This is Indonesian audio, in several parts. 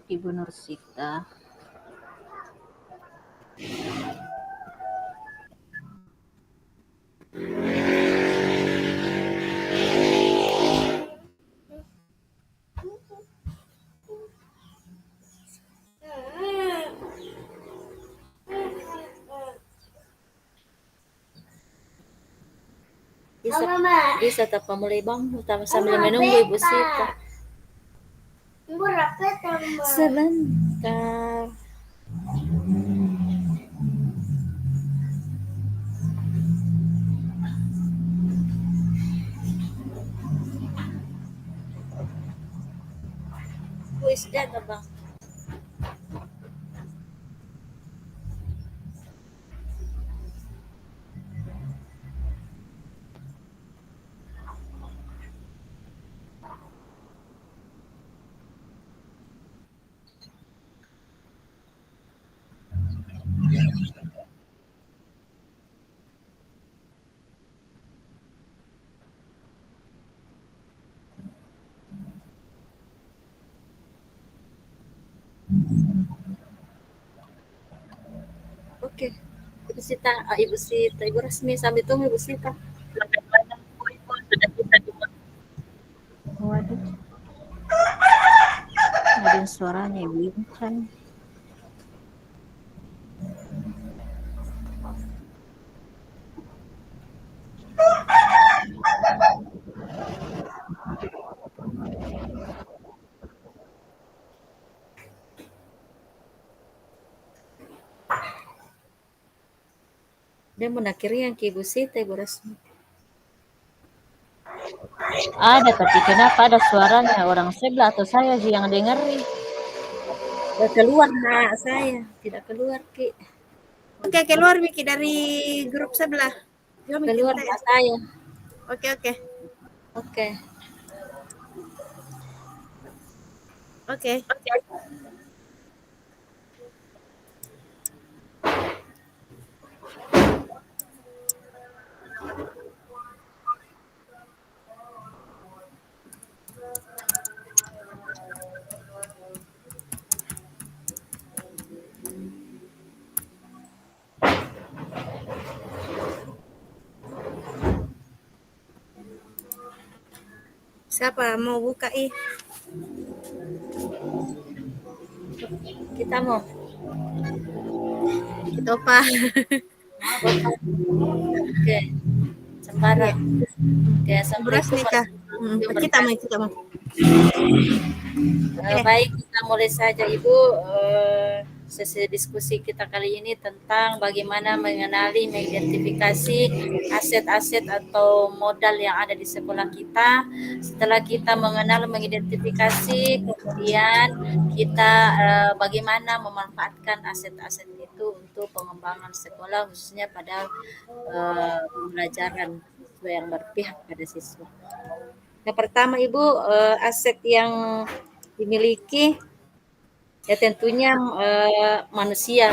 Ibu Nursita. Bisa tanpa mulai bangun sambil menunggu Ibu Sita. Sebentar. Wis jaga Bang. Oke. Ibu Sita, Ibu Rasmi sambil tunggu Ibu Sita. Waduh. Ada suaranya Ibu Intan. Dia menakiri yang ke Ibu Sita, Ibu Rasmi. Ada, tapi kenapa ada suaranya orang sebelah atau saya sih yang dengerin? Tidak keluar Nak, saya tidak keluar Ki. Oke, keluar Miki dari grup sebelah. Keluar Nak saya. Oke. Oke. Siapa mau buka Kita mau. Kita apa? Oke. Sembarang. Oke, assalamualaikum. Kita mau. Baik, kita mulai saja Ibu. Sesi diskusi kita kali ini tentang bagaimana mengenali, mengidentifikasi aset-aset atau modal yang ada di sekolah kita. Setelah kita mengenal, mengidentifikasi, kemudian kita bagaimana memanfaatkan aset-aset itu untuk pengembangan sekolah, khususnya pada pembelajaran yang berpihak pada siswa. Yang pertama Ibu, aset yang dimiliki ya tentunya manusia.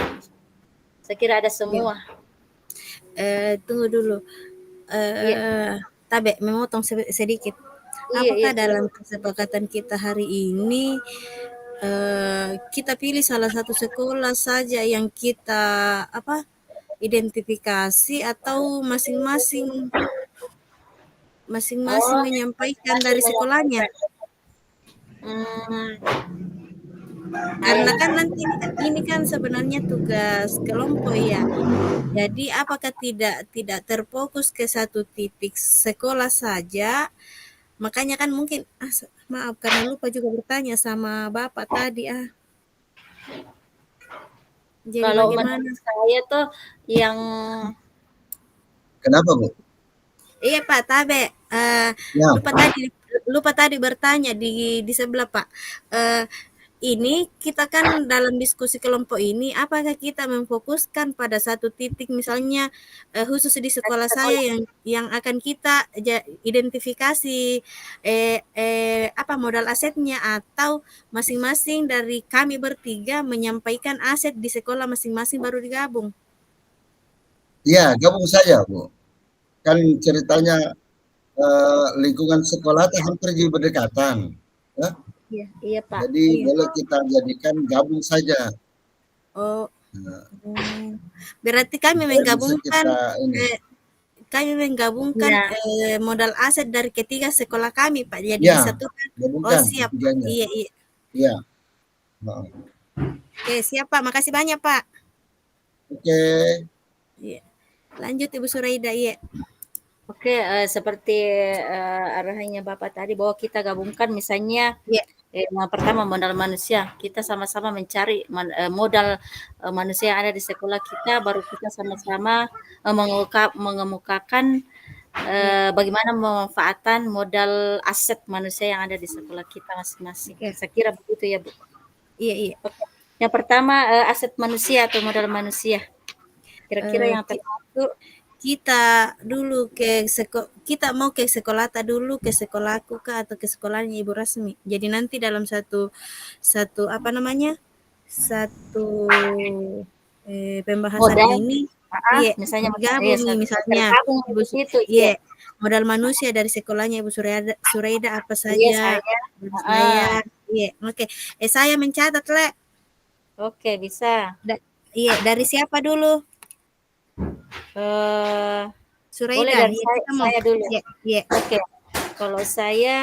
Saya kira ada semua. Tunggu dulu. Tabe, memotong sedikit. Apakah dalam kesepakatan kita hari ini kita pilih salah satu sekolah saja yang kita identifikasi atau masing-masing menyampaikan dari sekolahnya? Karena kan nanti ini kan sebenarnya tugas kelompok ya. Jadi apakah tidak terfokus ke satu titik sekolah saja? Makanya kan mungkin maaf karena lupa juga bertanya sama Bapak tadi Jadi kalau bagaimana? Saya tuh yang kenapa Bu? Iya Pak Tabe, lupa tadi bertanya di sebelah Pak. Ini kita kan dalam diskusi kelompok ini, apakah kita memfokuskan pada satu titik, misalnya khusus di sekolah saya yang akan kita identifikasi modal asetnya, atau masing-masing dari kami bertiga menyampaikan aset di sekolah masing-masing baru digabung? Iya, gabung saja Bu. Kan ceritanya lingkungan sekolah itu hampir jadi berdekatan. Ya? Iya, iya Pak. Jadi Iya. boleh kita jadikan gabung saja. Oh, Nah, berarti kami supaya bisa menggabungkan kita ini. Iya, modal aset dari ketiga sekolah kami, Pak. Jadi Ya, disatukan. Oh, gabungkan siap, Pak. ketiganya. Iya, iya. Ya. Nah, Oke, siap, Pak. Makasih banyak, Pak. oke. Iya. Lanjut Ibu Suraida, iya. oke, seperti arahannya Bapak tadi bahwa kita gabungkan misalnya Iya. yang pertama modal manusia, kita sama-sama mencari modal manusia yang ada di sekolah kita, baru kita sama-sama mengemukakan Iya. bagaimana pemanfaatan modal aset manusia yang ada di sekolah kita masing-masing. Oke. Saya kira begitu ya Bu. Iya, iya. Oke. Yang pertama aset manusia atau modal manusia. Kira-kira Eh, yang ki- termasuk kita dulu kita mau ke sekolah dulu ke sekolahku kah atau ke sekolahnya Ibu Rasmi. Jadi nanti dalam satu satu apa namanya? Satu pembahasan modal, ini iya misalnya gabung nih misalnya tergabung Ibu di situ, iya. iya modal manusia dari sekolahnya Ibu Suraida apa Iya saja saya. dari saya Ah, iya oke saya mencatat le oke bisa. iya dari siapa dulu Eh boleh Suraida dari iya saya, kita mau saya dulu. iya iya Oke. Kalau saya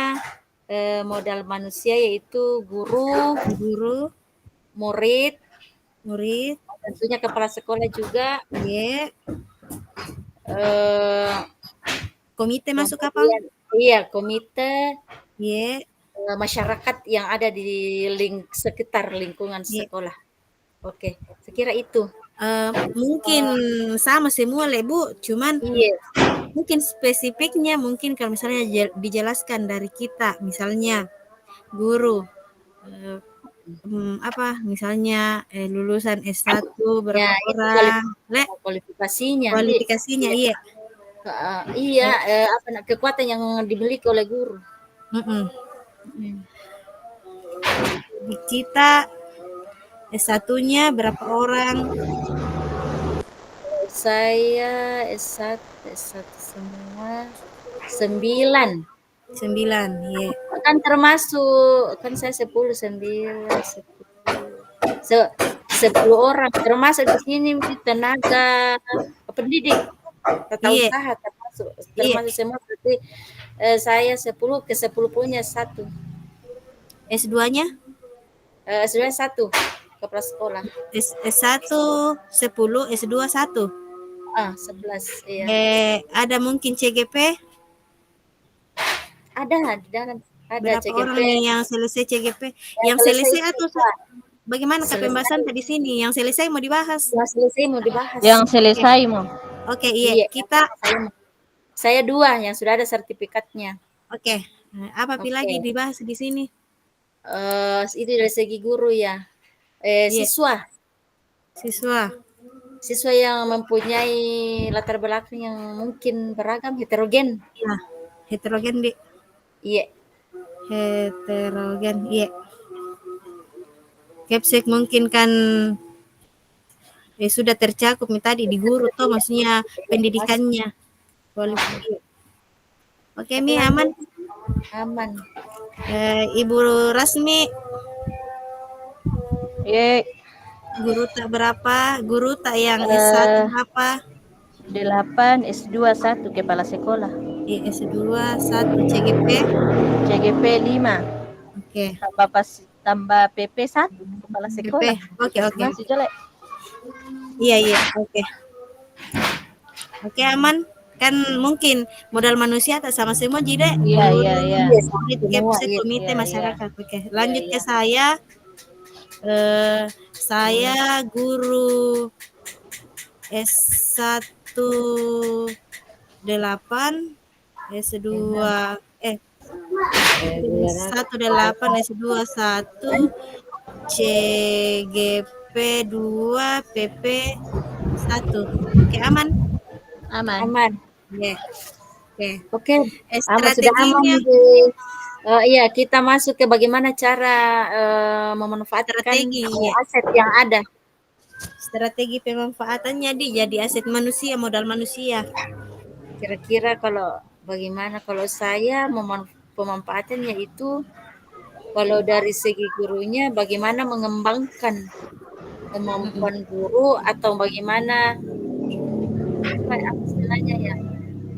modal manusia yaitu guru, guru murid, murid tentunya kepala sekolah juga, iya eh komite masuk apa kemudian iya komite, iya masyarakat yang ada di sekitar lingkungan iya sekolah. Oke, sekira itu. mungkin sama semua le Bu cuman Iya, mungkin spesifiknya mungkin kalau misalnya dijelaskan dari kita misalnya guru eh, apa misalnya lulusan S1 ya berapa itu orang le kualifikasinya. kualifikasinya Iya, iya iya eh, apa kekuatan yang dimiliki oleh guru. mm-mm. Hmm. Di kita S1-nya berapa orang Saya S1 semua 9. 9 iya Kan termasuk kan saya 10 9 10. 10 orang termasuk di sini tenaga pendidik, tata iya usaha termasuk iya termasuk semua berarti saya 10 ke 10 punya 1. S2-nya Sebenarnya 1 kepala sekolah. S1 10 S2 1 11 iya. ada mungkin CGP Ada di dalam ada berapa CGP orang nih yang selesai CGP yang selesai selesai atau siswa. bagaimana Kak Selesai, pembahasan tadi sini yang selesai mau dibahas yang selesai mau dibahas. Yang Oke. selesai mau. oke iya Iya, kita saya 2 yang sudah ada sertifikatnya. oke apa pilih lagi Oke. dibahas di sini Itu dari segi guru ya. iya Siswa, siswa siswa yang mempunyai latar belakang yang mungkin beragam, heterogen. ya heterogen di Iya, heterogen iya Kepsek mungkin kan sudah tercakup nih tadi di guru tuh maksudnya pendidikannya oke. oke Mi aman Aman. Ibu Rasmi Ye, guru tak berapa guru tak yang Eh. S1 berapa 8 S2 1 kepala sekolah. S2 1 CGP CGP 5 oke tambah PP 1 kepala PP sekolah. oke Masih jelek. iya oke aman kan mungkin modal manusia tak sama semua jadi Iya. komite Semua, komite iya. masyarakat oke lanjut Iya. ke saya guru S1 8 S2 S1 8 S2 1 CGP 2 PP 1 oke aman Aman. Aman. ya oke Oke, aman sudah aman. strateginya Iya, kita masuk ke bagaimana cara memanfaatkan Strategi, iya. aset yang ada. strategi pemanfaatannya jadi aset manusia modal manusia Kira-kira kalau bagaimana kalau saya pemanfaatannya itu Kalau dari segi gurunya, bagaimana mengembangkan kemampuan guru atau bagaimana apa istilahnya ya?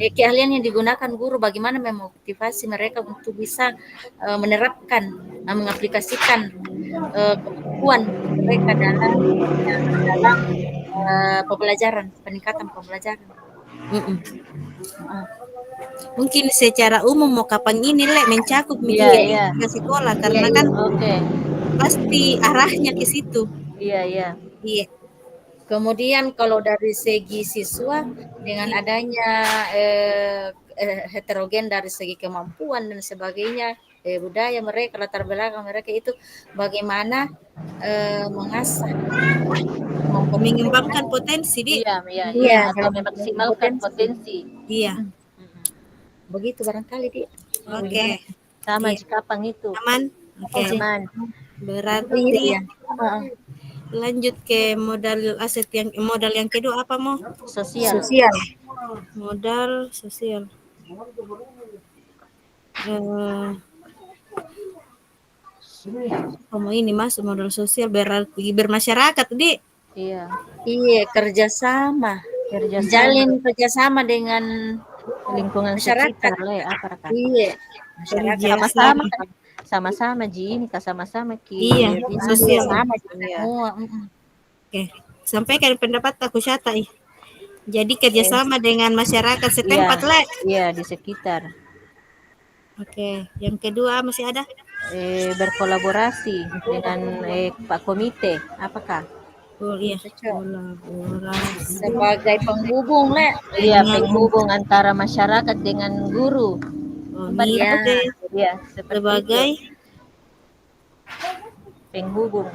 Keahlian yang digunakan guru, bagaimana memotivasi mereka untuk bisa menerapkan, mengaplikasikan kemampuan mereka dalam pembelajaran, peningkatan pembelajaran. Mm-mm. Mungkin secara umum mau kapan ini mencakup Iya. ke sekolah karena kan Oke. pasti arahnya ke situ. Iya. Iya. Kemudian kalau dari segi siswa dengan adanya heterogen dari segi kemampuan dan sebagainya, budaya mereka, latar belakang mereka itu bagaimana mengasah kemampuan Mengembangkan potensi, Di. Iya, Iya, atau dalam memaksimalkan potensi. Iya. begitu barangkali dia. Oke. Sama Iya. Jikapang itu. Aman. Oke. Aman. Berarti Iya. lanjut ke modal yang kedua apa mau? Sosial. Modal sosial. Ini masuk modal sosial berarti bermasyarakat, Di. Iya, kerjasama. Jalin kerjasama dengan lingkungan masyarakat. sekitar apa kata? Iya, masyarakat sama-sama Ji, ini sama-sama ki. Iya, sosial. Sama Iya. semua. Oke, sampaikan pendapat aku Syata. Jadi kerjasama dengan masyarakat setempat Iya, di sekitar. Oke, yang kedua masih ada? Berkolaborasi dengan Pak Komite, apakah? Oh iya, kolaborasi. Sebagai penghubung, Iya, penghubung antara masyarakat dengan guru. Oh, Iya, sebagai penghubung.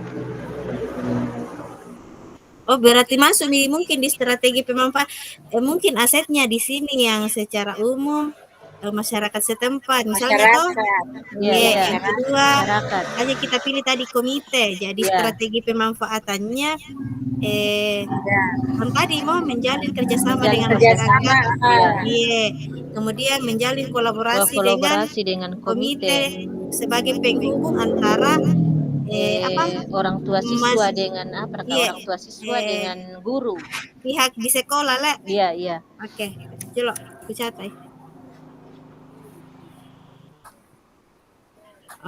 Oh, berarti masuk nih mungkin di strategi pemanfaat. Mungkin asetnya di sini yang secara umum masyarakat setempat, misalnya toh. Yang kedua, hanya kita pilih tadi komite. Jadi strategi pemanfaatannya kan tadi mau menjalin kerjasama dengan masyarakat. Iya. Kemudian menjalin kolaborasi dengan komite sebagai penghubung antara orang tua siswa dengan orang tua siswa dengan guru. Pihak di sekolah, Iya. Oke. Coba catat.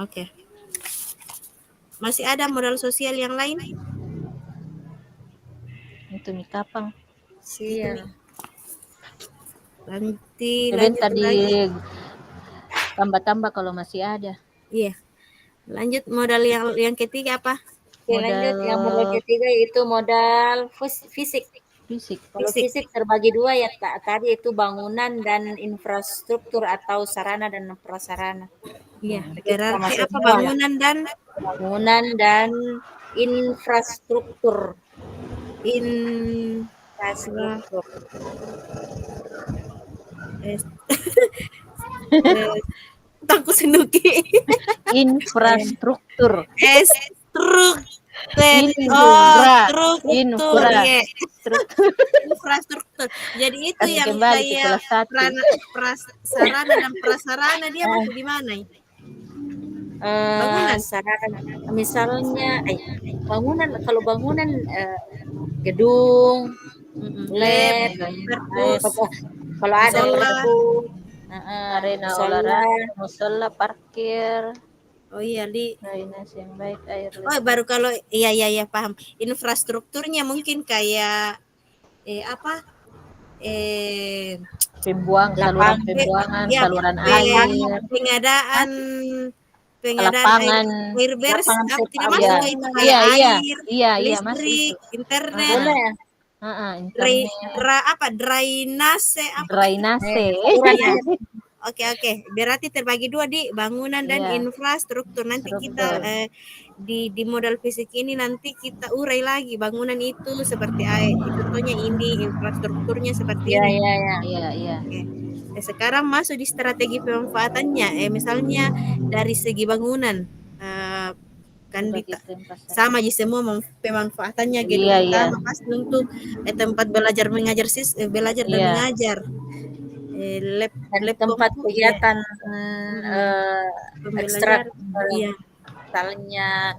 Oke. Masih ada modal sosial yang lain? Itu Mikapang. Siap. Nanti tadi tambah-tambah kalau masih ada. Iya. Lanjut modal yang ketiga apa? Lanjut yang modal ketiga itu modal fisik. Kalau fisik terbagi dua ya tadi itu bangunan dan infrastruktur atau sarana dan prasarana. Iya, berarti apa bangunan dan infrastruktur. Takut senuki. Infrastruktur. Infrastruktur. Jadi itu yang kayak sarana dan prasarana dia masuk di mana? Bangunan sarana, misalnya bangunan, kalau bangunan gedung, lab, kalau ada arena olahraga, musola, parkir. Oh iya, drainase yang baik, air. Oh, baru kalau iya paham. Infrastrukturnya mungkin kayak saluran pembuangan, saluran air, pengadaan air bersih, tidak masuk itu kayak air, listrik, internet. Drainase. Oke. Berarti terbagi dua di bangunan dan infrastruktur. Nanti kita di modal fisik ini nanti kita urai lagi bangunan itu seperti contohnya ini, infrastrukturnya seperti ini. Iya. Okay. Sekarang masuk di strategi pemanfaatannya. Misalnya dari segi bangunan kan sama aja semua pemanfaatannya gitu. Pertama pasti untuk tempat belajar mengajar dan mengajar. Lab tempat kegiatan ekstra misalnya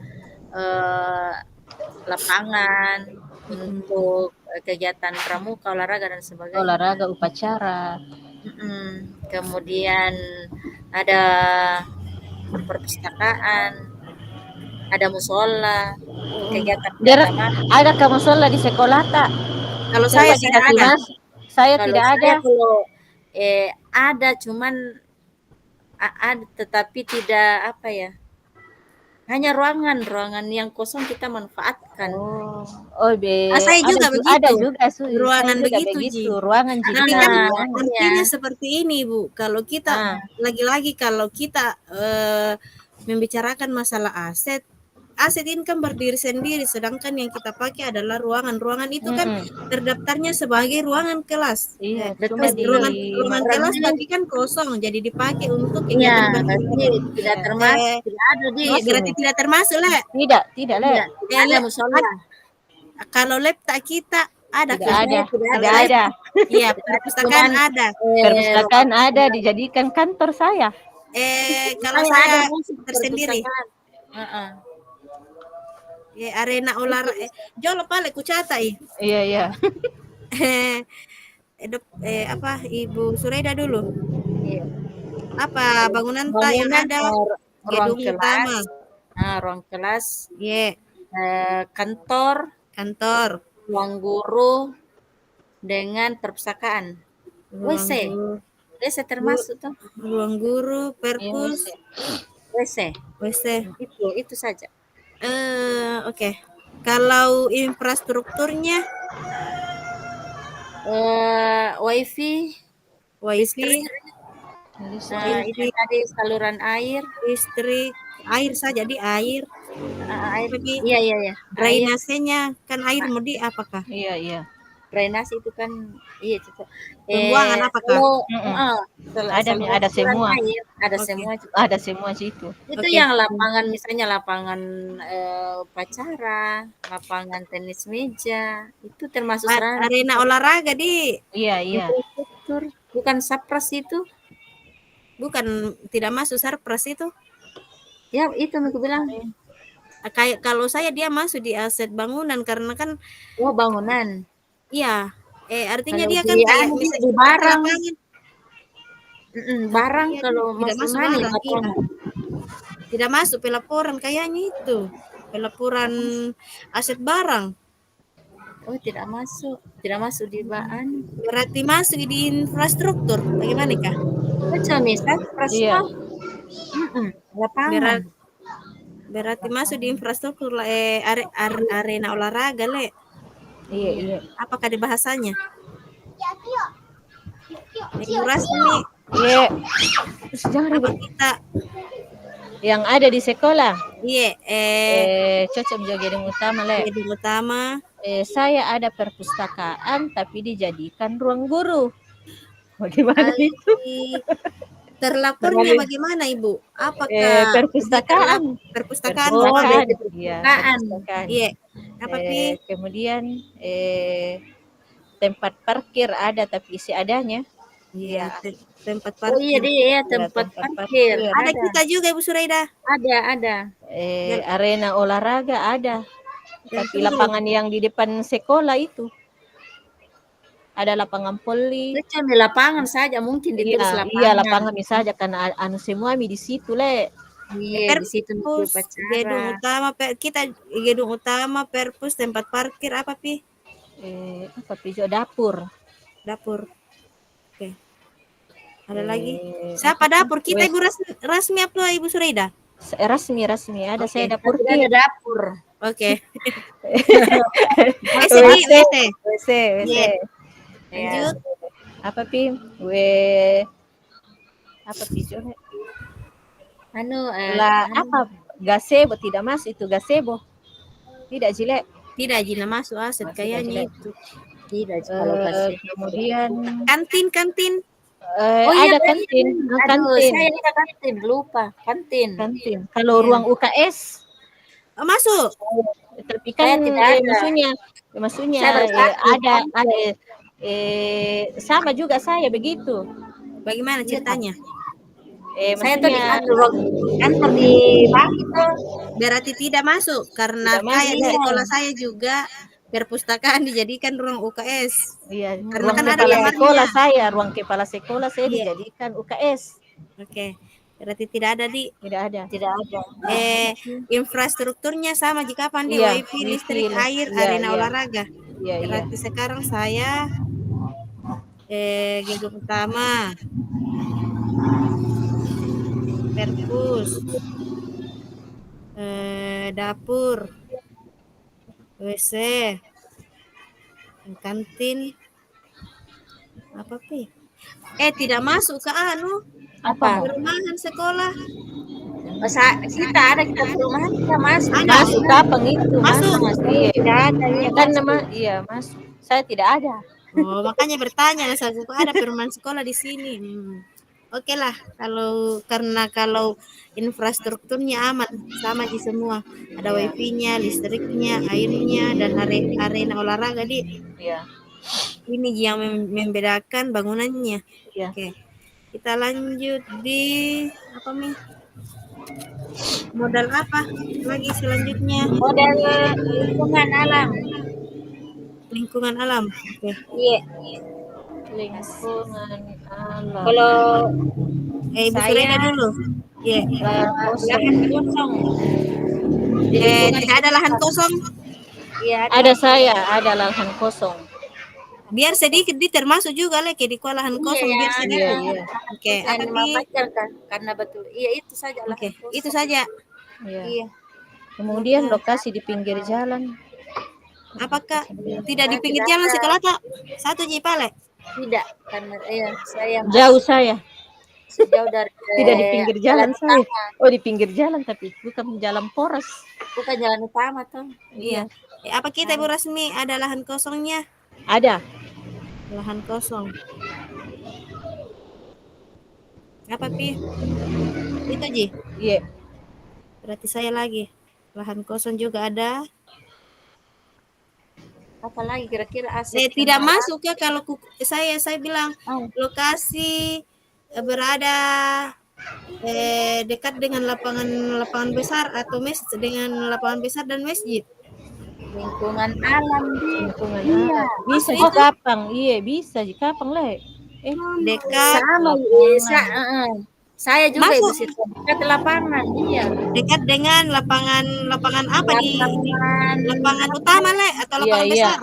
lapangan untuk kegiatan pramuka, olahraga dan sebagainya. Olahraga, upacara. Kemudian ada perpustakaan, ada musola, kegiatan Derek, keagamaan. ada kamu sholat di sekolah tak? Kalau saya Coba tidak dikasih ada. Mas. Saya Kalau tidak saya ada. kalau ada, cuman ada, tetapi tidak apa ya, hanya ruangan yang kosong kita manfaatkan. Saya juga Ada begitu. juga Ruangan saya juga begitu, Ji. ruangan Tapi jadi kan ruangan. artinya seperti ini, Bu. Kalau kita lagi-lagi kalau kita membicarakan masalah aset ini kan berdiri sendiri, sedangkan yang kita pakai adalah ruangan. Ruangan itu kan terdaftarnya sebagai ruangan kelas. Iya, betul. cuma di ruangan kelas tapi kan kosong, jadi dipakai untuk Iya, kegiatan berarti tidak termasuk, tidak ada di. berarti tidak termasuk lah. tidak, Le. Tidak ada musola. Kalau laptop kita ada Tidak ada. Tidak ada. Iya, perpustakaan ada. Perpustakaan ada dijadikan kantor saya. Kalau saya tersendiri. Arena olahraga. Jolo pale kucata Iya. Apa Ibu Suraida dulu? Iya. Apa bangunan yang ada? Ruang Gedung utama. Ruang kelas. Iya. Kantor, ruang guru dengan perpustakaan. WC termasuk tuh. Ruang guru, perpus, WC. Itu saja. Oke. Kalau infrastrukturnya wifi, itu tadi saluran air, listrik, air saja di air. air. Iya. Drainasenya kan air mudi apakah? Iya. Drainase itu kan itu. Pembuangan apakah? Ada semua. Air, ada semua. Ada semua situ. Itu yang lapangan, misalnya lapangan upacara, lapangan tenis meja, itu termasuk arena olahraga di. Iya. Bukan sapras itu? Bukan, tidak masuk sapras itu. Ya, itu aku bilang. Kayak kalau saya dia masuk di aset bangunan karena kan bangunan. Iya. Artinya Kalau dia kan kayak bisa di barang. Barang ya, kalau tidak masuk barang. Tidak masuk pelaporan kayaknya itu. Pelaporan aset barang. Oh, tidak masuk di bahan. Berarti masuk di infrastruktur. Bagaimana kah? Betul, misal Iya. Lapangan. Berarti masuk di infrastruktur arena olahraga, Le. Iya. Apakah di bahasanya? Rasmi. Iya. Jangan Apa kita yang ada di sekolah? Iya. Cocok menjadi gedung utama, Le. Gedung utama. Saya ada perpustakaan tapi dijadikan ruang guru. Bagaimana itu? Terlapornya bagaimana, Ibu? Apakah perpustakaan? Perpustakaan. Iya. Apa kemudian tempat parkir ada tapi isi adanya. Iya, tempat parkir. Oh iya, tempat parkir. Ada kita juga, Ibu Suraida. Ada. Arena olahraga ada. Tapi lapangan yang di depan sekolah itu ada lapangan poli. Di lapangan saja mungkin ditulis lapangan. Iya, lapangan saja karena semua di situ, Le. Iya, di situ gedung utama gedung utama, perpus, tempat parkir apa pi? Dapur. Oke. Ada lagi? Siapa dapur? Kita Ibu Rasmi apa Ibu Suraida? Rasmi ada. Saya dapur. Ada dapur. Oke. WC. Lanjut. Apa pi? Apa pi? Apa? Gazebo tidak masuk itu gazebo. Tidak jelek. Tidak jelek masuk aset kayaknya itu. Tidak kalau gazebo. Kemudian kantin. Ada kantin. Saya ada kantin, lupa. Kantin. Kalau ruang UKS masuk. Tapi kan maksudnya ada sama juga saya begitu. Bagaimana ceritanya? Saya tadi kantor di dibagi tuh. Berarti tidak masuk karena Tidak kayak di masuk. sekolah saya juga perpustakaan dijadikan ruang UKS. Iya, Karena ruang kan ada kepala kamarnya. sekolah saya, ruang kepala sekolah saya Iya. dijadikan UKS. Oke. Berarti tidak ada di Tidak ada. Tidak ada. infrastrukturnya sama jika di Iya, wifi, listrik, wifi, air, iya, arena iya. olahraga. Iya, iya. Berarti sekarang saya gedung utama, perpus, dapur, WC, kantin, apa pi? Tidak masuk ke Apa? perumahan sekolah. Kita perumahan kita masuk. Ada. Masuk kapan itu? Masuk. Iya. Tidak ada ya. Kan nama iya masuk. Saya tidak ada. Oh, makanya bertanya lah saya, kok ada perumahan sekolah di sini. Oke lah, kalau infrastrukturnya aman, sama di semua. Ada Iya. wifi-nya, listriknya, airnya, dan arena olahraga di. Iya. Ini yang membedakan bangunannya. Iya. Oke, kita lanjut di apa nih? Modal apa lagi selanjutnya? Model lingkungan alam. Lingkungan alam. Oke. Iya. Lingkungan alam. Kalau Ibu Suraida dulu. Iya. lahan kosong. Tidak ada lahan kosong. Iya, Ada saya, ada lahan kosong. Biar sedikit di termasuk juga lagi di lahan kosong Iya, biar sedikit. iya. Oke, yang apa nih? dimanfaatkan kan? Karena betul. Iya, itu saja lah. Oke, itu saja. Iya. Iya. Kemudian lokasi di pinggir jalan. Apakah tidak di pinggir jalan sekolah tak? Satu Jipale. Tidak, karena saya Jauh saya. sejauh dari Tidak di pinggir jalan saya. utama. Oh, di pinggir jalan tapi bukan jalan poros. Bukan jalan utama tuh. Iya. Apa kita Ibu Rasmi ada lahan kosongnya? Ada. Lahan kosong. Apa pi? Itu Ji. Iya. Berarti saya lagi. Lahan kosong juga ada. Apalagi kira-kira aset Tidak masuk ya kalau saya bilang lokasi berada dekat dengan lapangan besar atau dengan lapangan besar dan masjid. lingkungan alam. Lingkungan Iya. alam. Bisa di kapang. Iya, bisa di kapang le. Dekat Sama bisa. Saya juga Masuk. Ibu Sita. Dekat lapangan. Iya. dekat dengan lapangan apa di lapangan utama le atau Iya, lapangan iya. besar?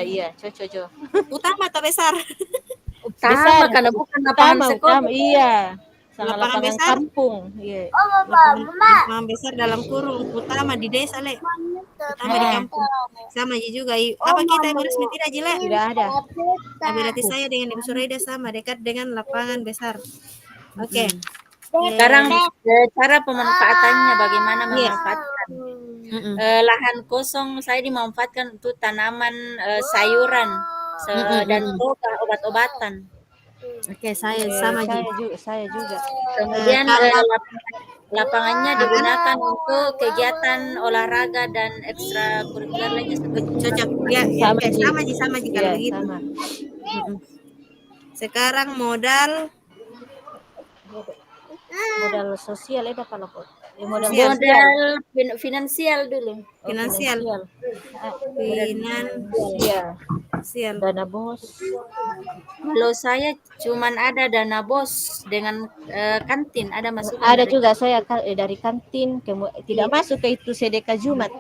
Iya. Coco. Utama atau besar? Utama Besar. karena bukan lapangan sekolah. Utama. Iya. Sama Lapangan lapangan besar? kampung. Iya. Lapangan besar dalam kurung utama di desa le. Utama di kampung. Sama juga. Apa kita Ibu Resmi tidak Ji le? Tidak ada. Nah, berarti saya dengan Ibu Suraida sama dekat dengan lapangan besar. Oke. Sekarang cara pemanfaatannya bagaimana memanfaatkan lahan kosong saya dimanfaatkan untuk tanaman sayuran dan obat-obatan. Oke, saya sama Ji. Saya juga. Kemudian lapangannya digunakan untuk kegiatan olahraga dan ekstrakurikuler lainnya seperti Cocok. Ya, sama Ji kalau Iya, begitu. sama. Sekarang modal sosial ada kalau modal finansial dulu. finansial. Finansial. Dana bos. Kalau saya cuman ada dana bos dengan kantin ada masuk. Ada juga saya dari kantin tidak masuk ke itu sedekah Jumat.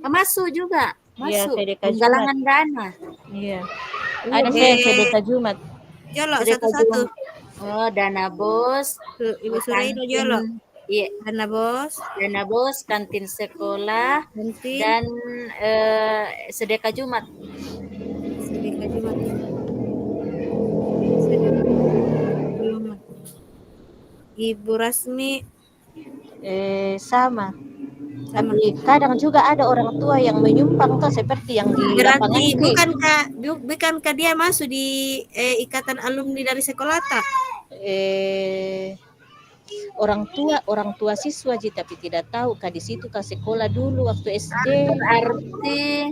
Masuk juga. Iya, Masuk. sedekah Jumat. Penggalangan dana. Iya. Ada saya sedekah Jumat. Jolo Sedekah satu-satu. Oh, dana bos. Ibu Suraida jolo. Iya. Dana bos, kantin sekolah, kantin, dan sedekah Jumat. sedekah Jumat. Ibu Rasmi Sama. Tapi kadang juga ada orang tua yang menyumbang tuh seperti yang di lapangan berarti ini. bukankah dia masuk di ikatan alumni dari sekolah tak? Orang tua siswa Ji, tapi tidak tahu di situ ke sekolah dulu waktu SD. Berarti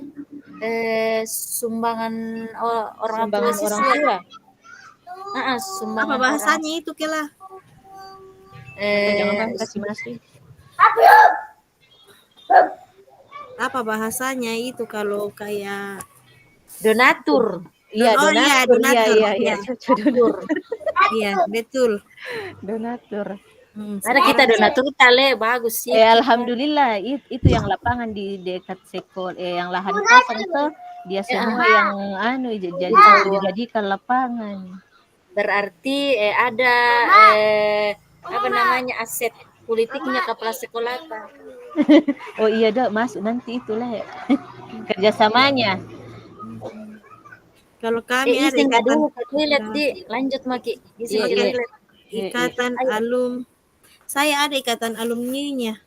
sumbangan orang tua Sumbangan siswa. orang tua. Sumbangan Apa bahasanya itu Kela? Atau jangan eh, kasih masuk. Apa bahasanya itu kalau kayak donatur. Iya, oh iya donatur. Iya, donatur. iya, iya. Iya, Cocok donatur. iya betul. Donatur. Ada kita Sekarang donatur tale bagus sih. kita. Alhamdulillah itu yang lapangan di dekat sekolah, yang lahan kosong tuh dia semua yang dijadikan lapangan. Berarti ada apa namanya aset politiknya kepala sekolah. Oh iya dok, masuk nanti itulah ya. Kerjasamanya. kalau kami ada Izin ikatan dulu ke toilet di lanjut Maki. Izin Iya, ke iya. toilet. ikatan saya ada ikatan alumninya.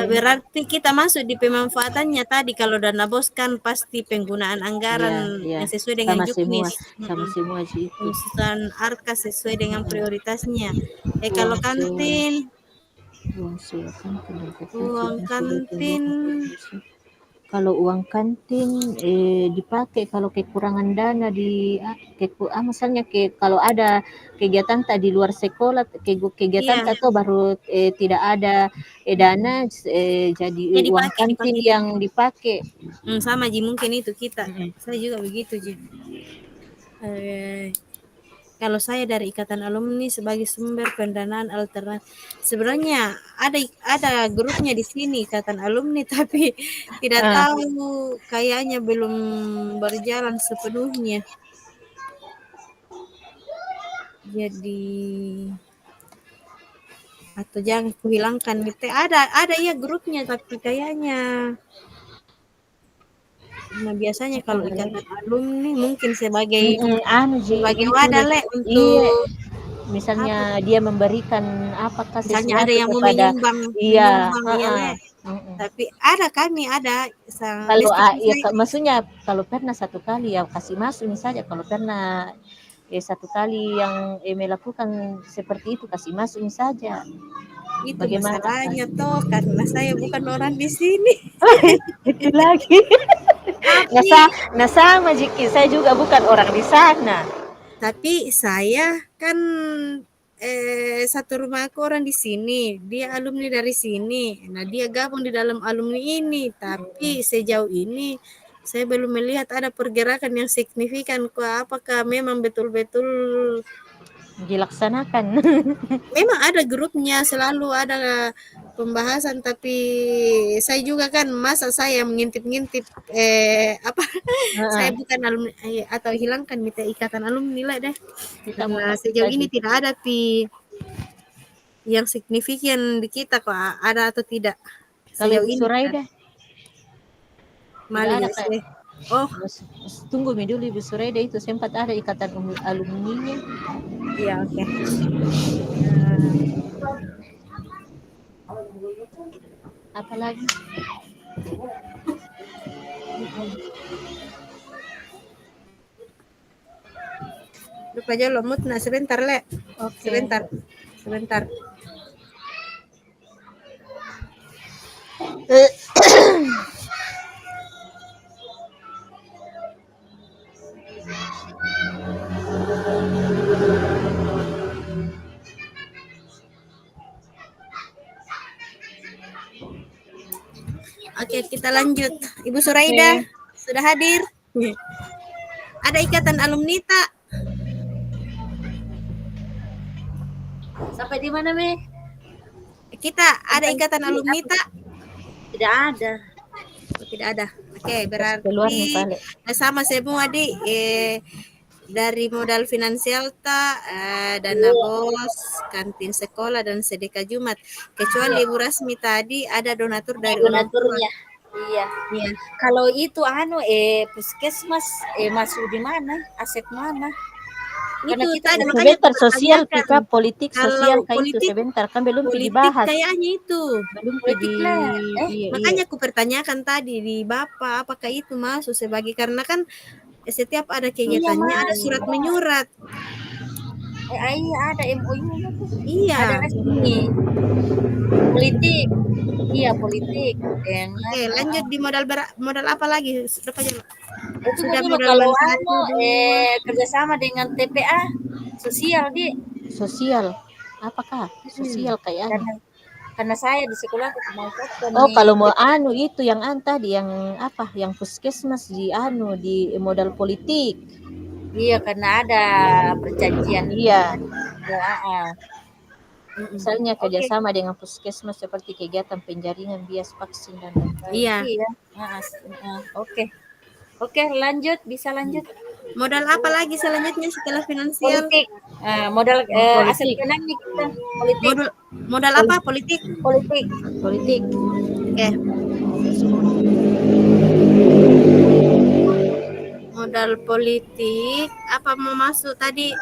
Berarti kita masuk di pemanfaatannya tadi kalau dana bos kan pasti penggunaan anggaran Iya, yang sesuai dengan sama semua, juknis. sama semua sih itu. Pengisutan ARKA sesuai dengan prioritasnya. Kalau Uang kantin, uang uang kantin, kalau uang kantin dipakai kalau kekurangan dana misalnya kalau ada kegiatan tak di luar sekolah kegiatan Iya. tak tuh baru tidak ada dana jadi Ya, uang dipakai, kantin dipakai. yang dipakai. Sama Ji mungkin itu kita. Mm-mm. Saya juga begitu Ji. Kalau saya dari Ikatan Alumni sebagai sumber pendanaan alternatif, sebenarnya ada grupnya di sini Ikatan Alumni, tapi tidak tahu kayaknya belum berjalan sepenuhnya. Jadi atau jangan kuhilangkan gitu. Ada ya grupnya tapi kayaknya. Nah biasanya kalau Ikatan Alumni mungkin sebagai sebagai wadah le untuk misalnya dia memberikan apakah misalnya ada sesuatu yang mau kepada menyumbang iya ya le. Tapi kami ada kalau meskipun maksudnya kalau pernah satu kali ya kasih masuk saja kalau pernah satu kali yang melakukan seperti itu kasih masuk saja. itu Bagaimana masalahnya toh karena saya bukan orang di sini. itu lagi nah sama Jiki saya juga bukan orang di sana Tapi saya kan satu rumah aku orang di sini, dia alumni dari sini. Nah, dia gabung di dalam alumni ini, tapi sejauh ini saya belum melihat ada pergerakan yang signifikan apakah memang betul-betul dilaksanakan. memang ada grupnya, selalu ada pembahasan, tapi saya juga kan masa saya mengintip-ngintip saya bukan alumni atau hilangkan mitra ikatan alumni lah deh. Karena sejauh ini tidak ada yang signifikan di kita kok ada atau tidak. Kalau Sejauh ini Suraida Mali ya sih. Oh, tunggu dulu Ibu Suraida itu sempat ada ikatan alumninya. iya oke. Apa lagi? Lupa aja lomut nah sebentar le. Oke. Sebentar. Oke, kita lanjut. Ibu Suraida sudah hadir. Ada ikatan alumni tak? Sampai di mana, Me? Kita ada ikatan alumni tak? Tidak ada. Tidak ada. Oke, berarti sama semua dari modal finansial tak, dana bos, kantin sekolah dan sedekah Jumat. Kecuali Ibu Rasmi tadi ada donatur dari donaturnya. Iya. Kalau itu puskesmas masuk di mana? Aset mana? Karena itu tadi sebentar sosial kita politik sosial kayak itu sebentar kan belum dibahas kayaknya itu belum makanya aku pertanyakan tadi di Bapak apakah itu masuk sebagai karena kan setiap ada kegiatannya ada surat menyurat iya ada MOU iya ada resmi politik politik oke lanjut di modal apa lagi sudah modal kalau kerjasama dengan TPA sosial di Sosial. Apakah sosial kayak Karena saya di sekolah mau foto Oh, nih. kalau mau itu yang tadi yang apa? Yang puskesmas di di modal politik. Iya, karena ada perjanjian. Iya. Ya, Misalnya Oke. kerjasama dengan puskesmas seperti kegiatan penjaringan bias vaksin dan lain-lain. Iya. Iya. Oke. Oke, lanjut. Bisa lanjut. Modal apa lagi selanjutnya setelah finansial? Politik. Modal Politik. aset ekonomi kita. Politik. Modal apa? Politik. Politik. Politik. Oke. Modal politik apa mau masuk tadi?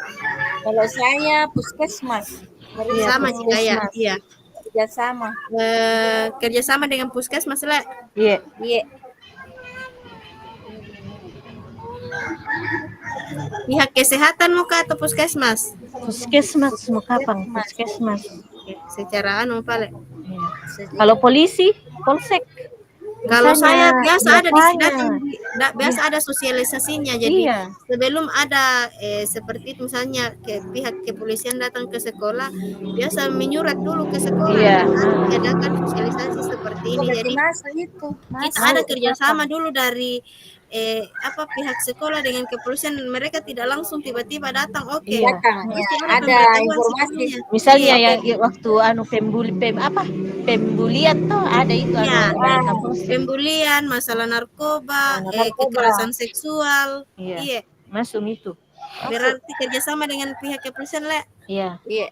Kalau saya puskesmas. Iya, Sama sih kayak. puskesmas. Iya. Kerjasama. Kerjasama dengan puskesmas lah. Iya. Iya. Pihak kesehatan mau ke atau puskesmas? Puskesmas mau kapan? Puskesmas. Secara paling. Iya. Kalau polisi, polsek. Kalau saya biasa ada di biasanya. biasa ada sosialisasinya. Jadi Iya. sebelum ada seperti itu misalnya ke pihak kepolisian datang ke sekolah, biasa menyurat dulu ke sekolah. Iya. Adakan sosialisasi seperti ini. Jadi kita ada kerjasama dulu dari pihak sekolah dengan kepolisian. Mereka tidak langsung tiba-tiba datang. Oke. Iya. Mesti ada informasi. Misalnya Iya. yang waktu pembulian tuh ada itu Iya. polsek. Pembulian, masalah narkoba, kekerasan seksual. Iya. Masuk itu. Berarti kerjasama dengan pihak kepolisian lah. Iya. Iya.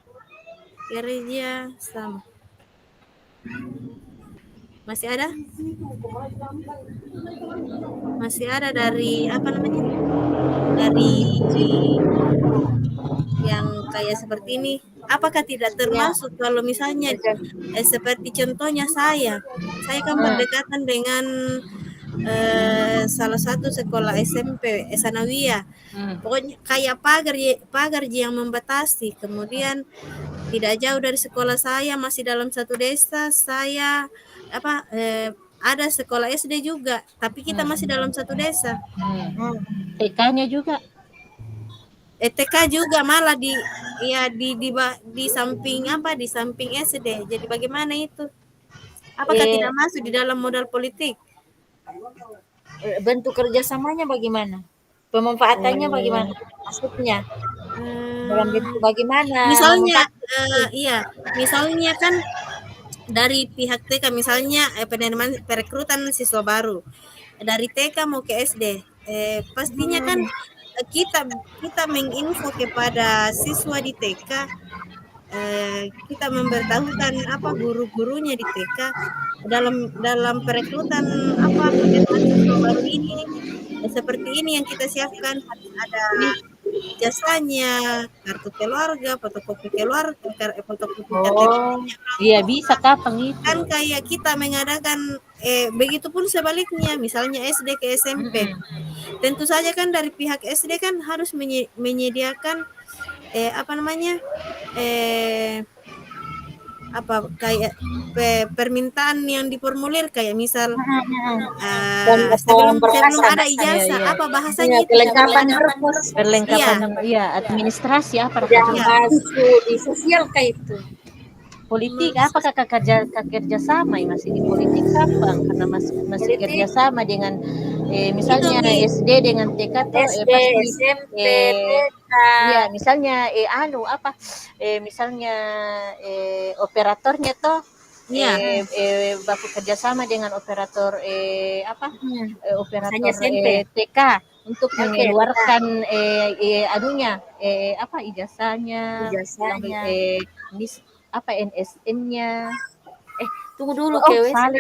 Kerja sama. Masih ada? Masih ada dari apa namanya? Dari yang kayak seperti ini. Apakah tidak termasuk kalau misalnya seperti contohnya saya kan berdekatan dengan salah satu sekolah SMP Sanawiyah. Pokoknya kayak pagar yang membatasi. Kemudian tidak jauh dari sekolah saya, masih dalam satu desa, saya ada sekolah SD juga, tapi kita masih dalam satu desa. TK-nya juga. TK juga malah di samping di samping SD. Jadi bagaimana itu? Apakah tidak masuk di dalam modal politik? Bentuk kerjasamanya bagaimana? Pemanfaatannya bagaimana? Maksudnya dalam bentuk bagaimana? Misalnya, misalnya kan dari pihak TK misalnya penerimaan perekrutan siswa baru dari TK mau ke SD, pastinya kan kita menginfo kepada siswa di TK, kita memberitahukan guru-gurunya di TK dalam perekrutan penerimaan siswa baru ini seperti ini yang kita siapkan, harus ada jasanya, kartu keluarga, fotokopi keluarga, fotokopi KTP. Iya bisa kapan itu? Kan kayak kita mengadakan begitupun sebaliknya, misalnya SD ke SMP. Tentu saja kan dari pihak SD kan harus menyediakan kayak permintaan yang diformulir kayak misal sebelum ada ijazah apa bahasanya itu perlengkapan administrasi apa masuk di sosial kayak itu politik apakah kerja sama masih di politik kapan karena masih kerja sama dengan misalnya SD dengan TK tuh SD, SMP, TK. Iya, misalnya misalnya operatornya tuh baku kerjasama dengan operator operator TK untuk mengeluarkan ijazahnya NSN-nya. Tunggu dulu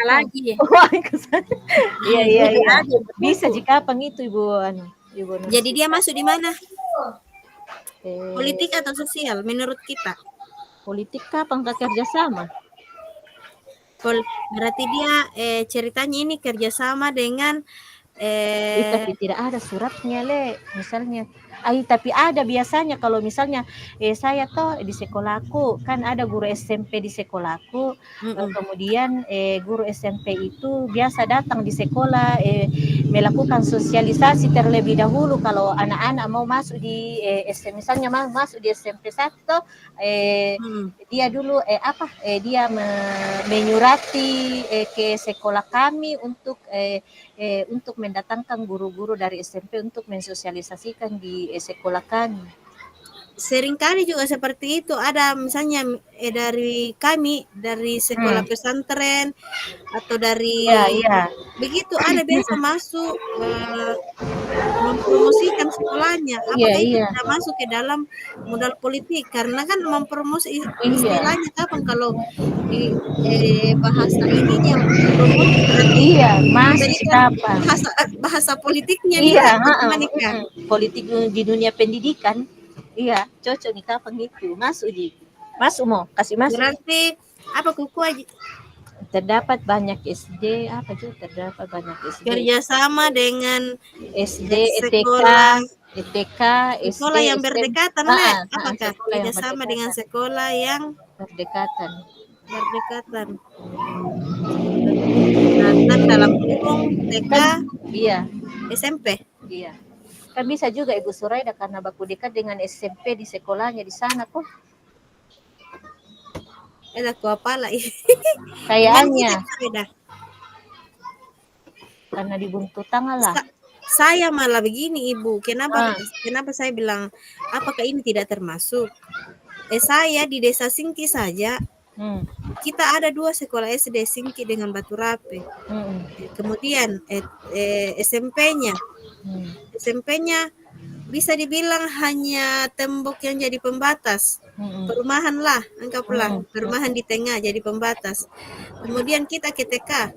lagi. Iya. Bisa jika itu Ibu Jadi dia masuk di mana? Politik atau sosial menurut kita? Politik kapan kerjasama? Berarti dia ceritanya ini kerjasama dengan tapi tidak ada suratnya misalnya tapi ada biasanya kalau misalnya saya tuh di sekolahku kan ada guru SMP di sekolahku kemudian guru SMP itu biasa datang di sekolah melakukan sosialisasi terlebih dahulu kalau anak-anak mau masuk di misalnya mau masuk di SMP 1 dia dulu dia menyurati ke sekolah kami untuk mendatangkan guru-guru dari SMP untuk mensosialisasikan di sekolah kami. Seringkali juga seperti itu, ada misalnya dari kami, dari sekolah pesantren atau dari Iya. begitu ada biasa masuk mempromosikan sekolahnya. Apakah itu Iya. tidak masuk ke dalam modal politik? Karena kan mempromosi Iya. istilahnya kapan kalau bahasa ininya promosi berarti Iya, masuk memberikan kapan? bahasa politiknya nih Iya, bagaimana Kak? politik di dunia pendidikan. Iya, cocok nih kapan itu. Masuk mau, kasih masuk. Berarti apa kuku aja? Terdapat banyak SD, terdapat banyak SD. Kerjasama dengan SD, sekolah, ETK, sekolah SD, yang berdekatan, apakah kerjasama dengan sekolah yang berdekatan dalam kurung TK, iya, SMP. Iya. Kan bisa juga Ibu Suraida karena baku dekat dengan SMP di sekolahnya di sana kok. Aku apalah. Kayaknya. Karena dibuntu tangan lah. Saya malah begini Ibu, kenapa saya bilang apakah ini tidak termasuk? Saya di Desa Singki saja, kita ada 2 sekolah SD Singki dengan Batu Rape. Kemudian SMP-nya bisa dibilang hanya tembok yang jadi pembatas. Perumahan lah, anggaplah perumahan di tengah jadi pembatas. Kemudian kita ke TK.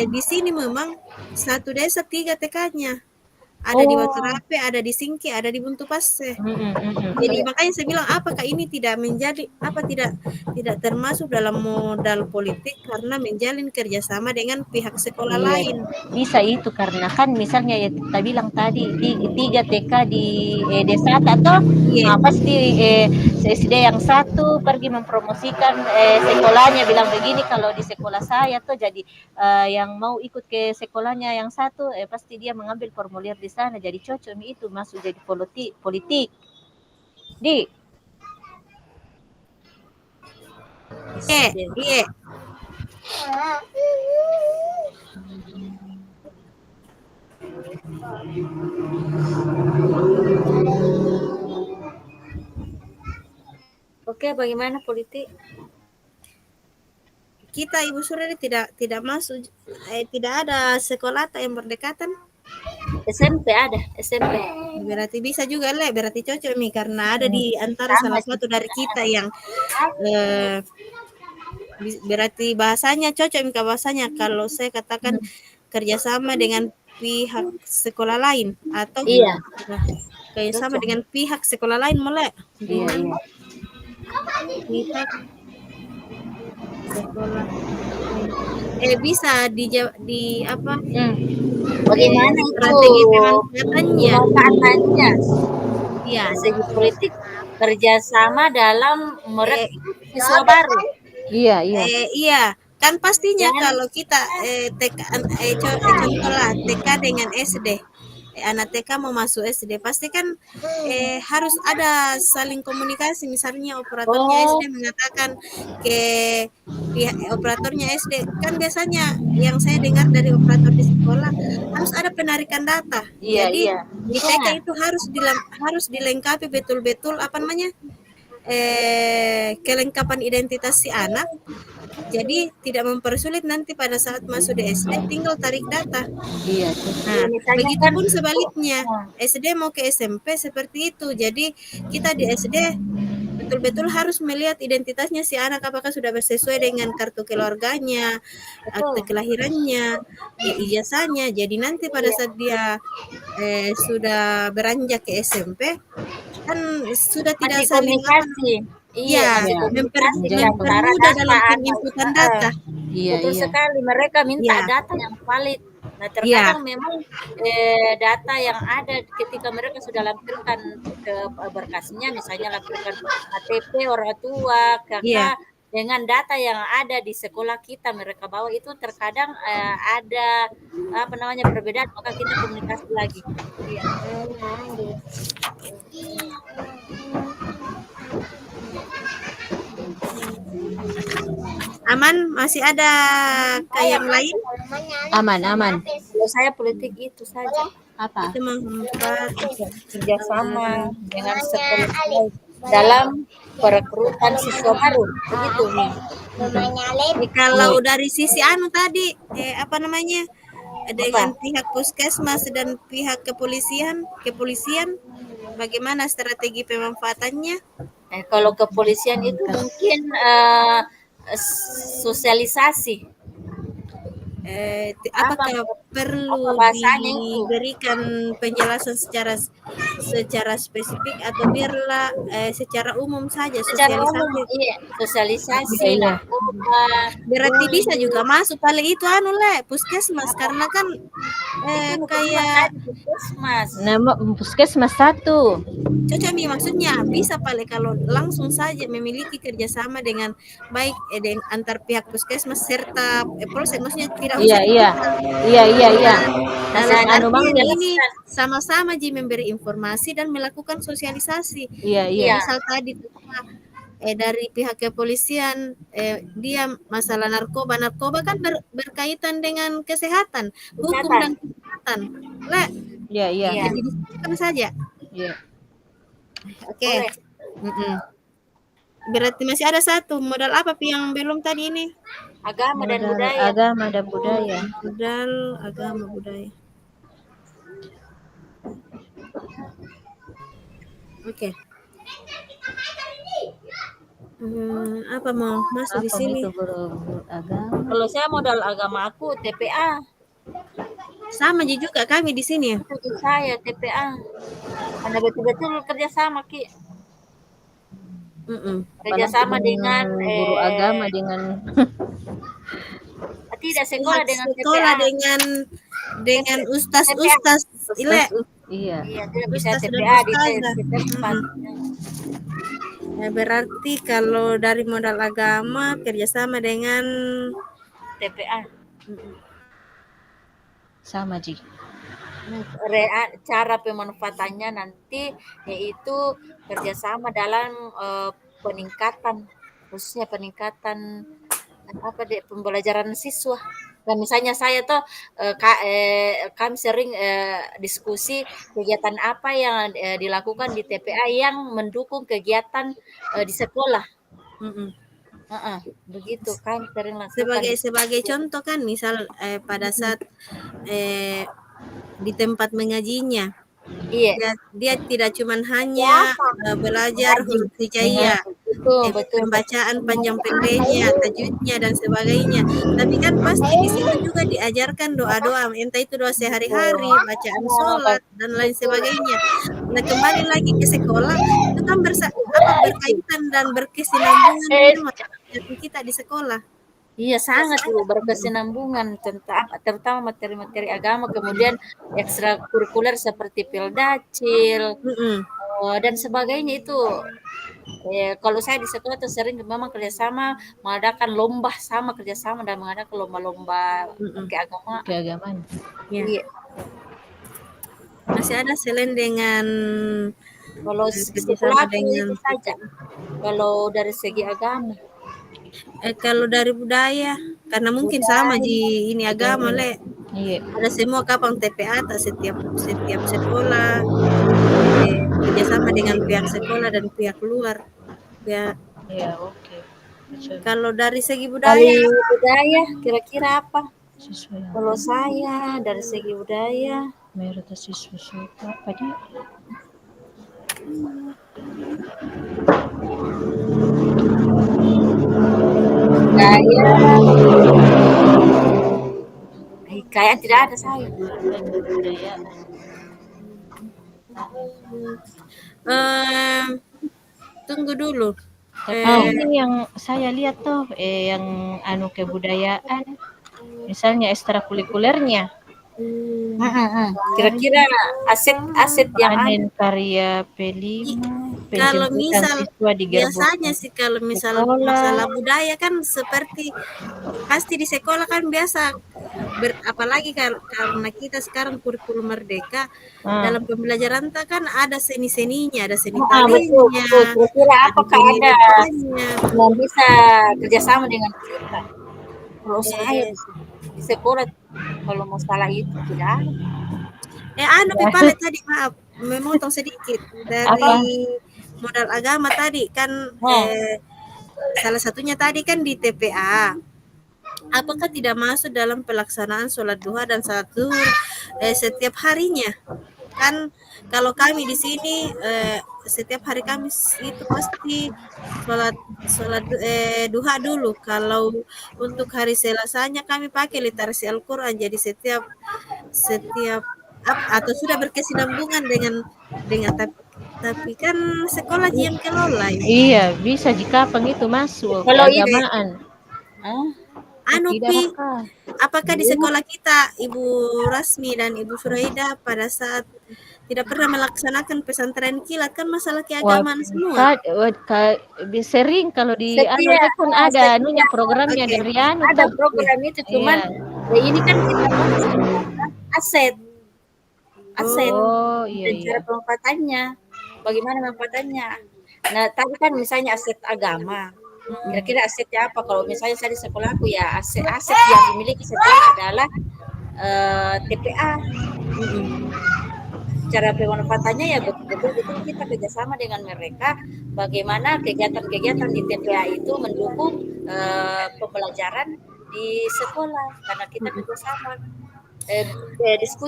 Di sini memang satu desa 3 TK-nya. Ada di Batu Rape, ada di Singki, ada di Buntu Passe. Jadi makanya saya bilang apakah ini tidak termasuk dalam modal politik karena menjalin kerjasama dengan pihak sekolah lain. Bisa itu karena kan misalnya ya kita bilang tadi 3 TK di desa atau pasti SD yang satu pergi mempromosikan sekolahnya bilang begini kalau di sekolah saya tuh jadi yang mau ikut ke sekolahnya yang satu pasti dia mengambil formulir di sana jadi cocok itu masuk jadi politik. Iya. Oke, bagaimana politik? Kita Ibu Suraida tidak masuk, tidak ada sekolah yang berdekatan. SMP ada, SMP. Berarti bisa juga berarti cocok nih karena ada di antara salah satu dari kita yang berarti bahasanya cocok nih bahasanya kalau saya katakan kerjasama dengan pihak sekolah lain atau kerjasama dengan pihak sekolah lain mulai dengan pihak sekolah bisa di apa? Bagaimana strategi pemanfaatannya? Iya, segi politik kerjasama dalam merekrut siswa baru. Iya, kan pastinya kalau kita contohlah TK dengan SD. Anak TK mau masuk SD pasti kan harus ada saling komunikasi, misalnya operatornya SD mengatakan ke pihak operatornya SD, kan biasanya yang saya dengar dari operator di sekolah harus ada penarikan data. Jadi di TK itu harus dilengkapi betul-betul apa namanya kelengkapan identitas si anak. Jadi tidak mempersulit nanti pada saat masuk di SD tinggal tarik data. Nah, begitupun sebaliknya SD mau ke SMP seperti itu. Jadi kita di SD betul-betul harus melihat identitasnya si anak apakah sudah sesuai dengan kartu keluarganya, akte kelahirannya, ijazahnya. Jadi nanti pada saat dia sudah beranjak ke SMP kan sudah tidak saling mempermudah dalam penginputan data. Betul sekali, mereka minta data yang valid. Nah, terkadang memang data yang ada ketika mereka sudah lampirkan ke berkasnya, misalnya lampirkan KTP orang tua, kakak, dengan data yang ada di sekolah kita mereka bawa itu terkadang ada apa namanya perbedaan, maka kita komunikasi lagi. Iya. Aman, masih ada yang lain? Aman. Kalau saya politik itu saja. Apa? Itu menghambat Kerjasama dengan sekolah lain dalam perekrutan siswa baru, begitu. Kalau dari sisi anu tadi, apa namanya, dengan pihak puskesmas dan pihak kepolisian, bagaimana strategi pemanfaatannya? Kalau kepolisian itu mungkin sosialisasi. Apakah perlu bahasanya itu? diberikan penjelasan secara spesifik atau biarlah secara umum saja Secara umum, sosialisasi? iya, sosialisasi. Iya. Berarti bisa juga masuk kali itu anu le puskesmas karena kan kayak puskesmas. Nama puskesmas 1. Cocami maksudnya bisa paling kalau langsung saja memiliki kerjasama dengan baik dengan antar pihak puskesmas serta polsek, maksudnya tidak Iya. dalam Anu Bang, artian ini sama-sama ji memberi informasi dan melakukan sosialisasi. Iya. Misal tadi dari pihak kepolisian dia masalah narkoba kan berkaitan dengan kesehatan, hukum dan kesehatan. Iya. Jadi diskusikan saja. Iya. Oke. Berarti masih ada satu modal apa yang belum tadi ini? Agama dan budaya. Agama dan budaya. Modal agama budaya. Oke. Apa mau masuk di sini? Itu agama. Kalau saya modal agama aku TPA. Sama juga kami di sini. Saya TPA. Karena betul-betul kerjasama Ki. Kerjasama dengan guru agama dengan tidak sekolah dengan sekolah TPA. dengan ustaz ile. Iya, tidak bisa TPA di tempat. Berarti kalau dari modal agama kerjasama dengan TPA. sama Ji. Cara pemanfaatannya nanti yaitu kerjasama dalam peningkatan, khususnya peningkatan pembelajaran siswa. Dan misalnya saya tuh kami sering diskusi kegiatan apa yang dilakukan di TPA yang mendukung kegiatan di sekolah. Begitu kan sering lakukan. Sebagai contoh kan misal pada saat di tempat mengajinya. Iya. Dia tidak cuma hanya belajar huruf hijaiyah, pembacaan panjang pendeknya, tajwidnya dan sebagainya. Tapi kan pasti di situ juga diajarkan doa-doa, entah itu doa sehari-hari, bacaan sholat dan lain sebagainya. Nah kembali lagi ke sekolah itu kan berkaitan dan berkesinambungan dengan kita di sekolah. Iya sangat berkesinambungan terutama materi-materi agama, kemudian ekstrakurikuler seperti Pildacil dan sebagainya itu. Kalau saya di sekolah tuh sering memang kerjasama mengadakan lomba kerjasama dan mengadakan lomba-lomba keagamaan. Iya. Masih ada selain dengan kalau sekolah dengan saja. Kalau dari segi agama. Kalau dari budaya, karena mungkin sama di ini agama le. Iya. Ada semua kapang TPA setiap sekolah kerjasama dengan pihak sekolah dan pihak luar. Ya. Iya, oke. Kalau dari segi budaya kira-kira apa? Kalau saya dari segi budaya, mayoritas siswa suka apa dia? Kayak tidak ada saya. Tunggu dulu. Ini yang saya lihat tuh yang kebudayaan, misalnya ekstrakurikulernya Kira-kira aset-aset yang ada. Panen karya P5, Kalau penjemputan misal siswa di biasanya gerbong sih kalau misal sekolah. masalah budaya kan seperti pasti di sekolah kan biasa apalagi karena kita sekarang kurikulum merdeka dalam pembelajaran kita kan ada seni-seninya, ada seni Betul, tarinya, betul. Kira-kira ada apakah seni ada rupanya. yang bisa kerjasama dengan kita? Kalau saya Eh, di sekolah, kalau mau salah itu tidak ada. anu Pipale tadi maaf memotong sedikit Apa? dari modal agama tadi kan salah satunya tadi kan di TPA. Apakah tidak masuk dalam pelaksanaan sholat duha dan salat zuhur setiap harinya? Kan kalau kami di sini setiap hari Kamis itu pasti sholat sholat duha dulu. Kalau untuk hari Selasanya kami pakai literasi Al-Quran. Jadi setiap setiap atau sudah berkesinambungan dengan tapi kan sekolah yang kelola ya. Iya, bisa jika itu masuk Kalau itu, keagamaan. Anu Tidak Pi, Raka. apakah di sekolah kita Ibu Rasmi dan Ibu Suraida pada saat tidak pernah melaksanakan pesantren kilat kan masalah Wah, keagamaan semua? sering kalau di anu setiap ini kan ada anunya setiap programnya Oke. dari anu ada tuh. program itu, cuman Iya. ini kan kita bahas tentang aset, aset Oh, iya dan iya. cara pemanfaatannya, bagaimana pemanfaatannya. Nah, tadi kan misalnya aset agama. Kira-kira asetnya apa? Kalau misalnya saya di sekolahku ya aset-aset yang dimiliki sekolah adalah TPA. Cara pemanfaatannya ya betul-betul kita kerjasama dengan mereka. Bagaimana kegiatan-kegiatan di TPA itu mendukung pembelajaran di sekolah karena kita kerjasama.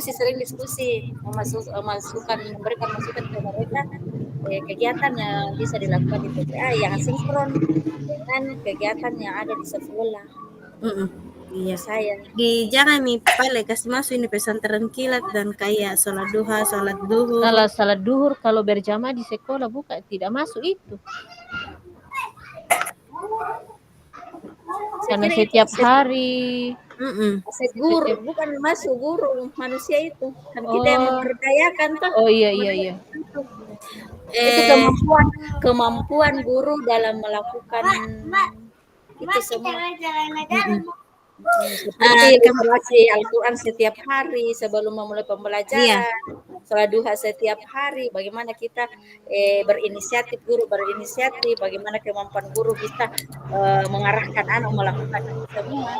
Sering diskusi memasukkan memberikan masukan ke mereka kegiatan yang bisa dilakukan di TPA yang sinkron dengan kegiatan yang ada di sekolah. Iya. Saya Jangan nih Pale kasih masuk ini pesantren kilat dan kayak sholat duha, sholat duhur. Kalau salat duhur kalau berjamaah di sekolah tidak masuk itu. Karena kira itu setiap hari aset guru, bukan masuk guru manusia itu. Kan kita yang memberdayakan toh. Oh iya iya iya. Itu kemampuan guru dalam melakukan itu semua. Seperti literasi Al-Quran setiap hari sebelum memulai pembelajaran, sholat duha setiap hari. Bagaimana kita berinisiatif, guru berinisiatif, bagaimana kemampuan guru bisa mengarahkan anak melakukan itu semua.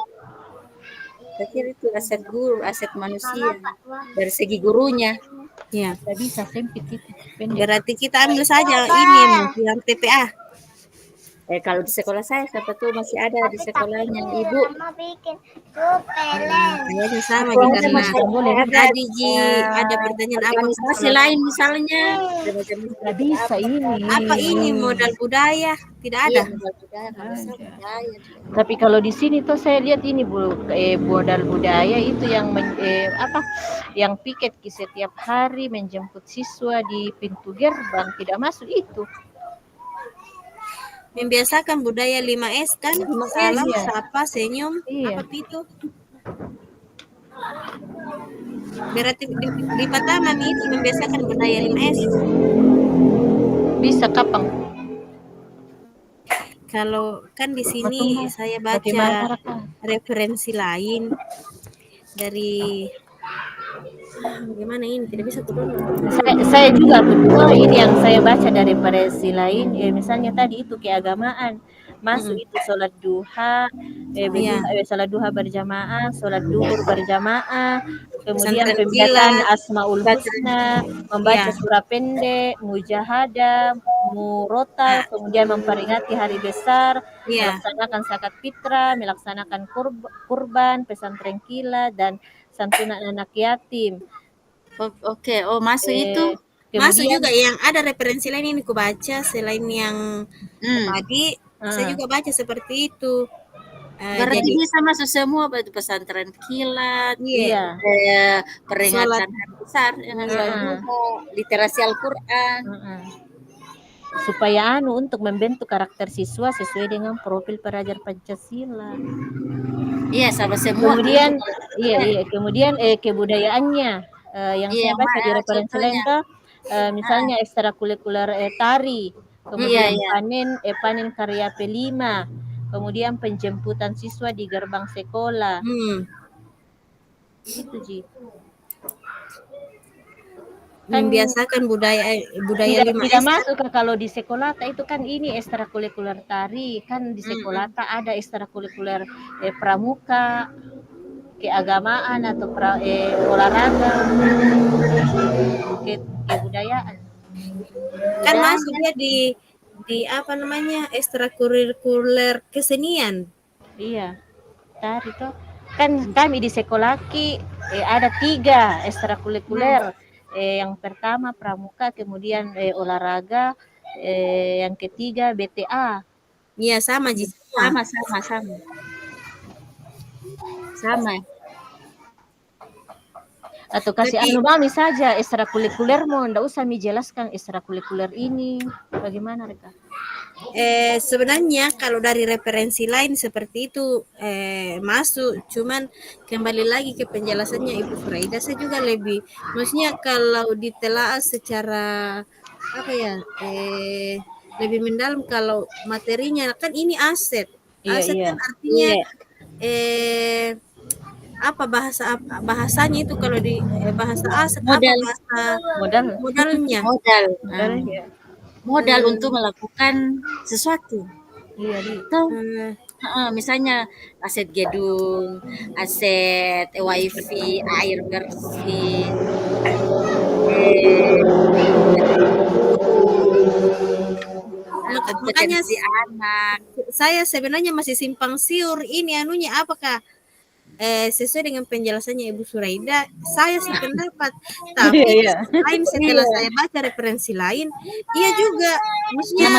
Saya kira itu aset guru, aset manusia dari segi gurunya. Iya. Tidak bisa sempit itu. Berarti kita ambil saja ini yang TPA. Kalau di sekolah saya siapa tuh masih ada di sekolahnya Ibu. Kayaknya sama Aku karena masih boleh tadi ada pertanyaan apa organisasi lain misalnya. Tidak bisa ini. apa ini modal budaya tidak ada. Tapi kalau di sini tuh saya lihat ini modal budaya itu yang yang piket setiap hari menjemput siswa di pintu gerbang tidak masuk itu. Membiasakan budaya 5S kan, salam, sapa, senyum, Iya. apa itu? Berarti di Pataman itu membiasakan budaya 5S. Bisa kapan? Kalau kan di sini saya baca referensi lain dari bagaimana ini tidak bisa saya juga betul ini yang saya baca dari referensi lain misalnya tadi itu keagamaan masuk itu sholat duha sholat duha berjamaah, sholat duhur berjamaah, kemudian pembacaan Asmaul Husna, membaca surah pendek, mujahadah, murotal, kemudian memperingati hari besar, melaksanakan zakat fitrah, melaksanakan kurban, pesantren kilat, dan santunan anak yatim. Oke, masuk itu. Masuk juga yang ada referensi lain ini ku baca selain yang tadi, saya juga baca seperti itu. Berarti jadi, bisa masuk semua pesantren kilat, peringatan hari besar, literasi Al-Quran. supaya untuk membentuk karakter siswa sesuai dengan profil pelajar Pancasila. Iya, sama semua Kemudian itu. iya kemudian kebudayaannya yang Iya, saya baca di referensi lain contohnya. tuh misalnya ekstrakurikuler tari, Iya, kemudian iya. panen karya P5, kemudian penjemputan siswa di gerbang sekolah. Itu Ji. Kan Membiasakan budaya budaya tidak 5S. masuk kalau di sekolah itu kan ini ekstrakurikuler tari, kan di sekolah ada ekstrakurikuler pramuka, keagamaan atau olahraga, kebudayaan. Kan masuk dia di apa namanya ekstrakurikuler kesenian. Iya, tari toh. Kan kami di sekolahki ada 3 ekstrakurikuler. Yang pertama pramuka, kemudian olahraga, yang ketiga BTA. Iya sama Ji. Sama. Sama. Atau kasih mami saja ekstrakurikuler mau ndak usah jelaskan ekstrakurikuler ini bagaimana mereka. Sebenarnya kalau dari referensi lain seperti itu masuk, cuman kembali lagi ke penjelasannya Ibu Furaida, saya juga lebih, maksudnya kalau ditelaah secara apa ya, lebih mendalam kalau materinya kan ini aset, kan artinya apa bahasanya itu kalau di bahasa aset apa bahasa modalnya. Modal untuk melakukan sesuatu. Iya, Atau misalnya aset gedung, aset wifi, air bersih, makanya anak. Saya sebenarnya masih simpang siur ini anunya apakah sesuai dengan penjelasannya Ibu Suraida, saya sependapat. Tapi lain setelah saya baca referensi lain, iya juga, maksudnya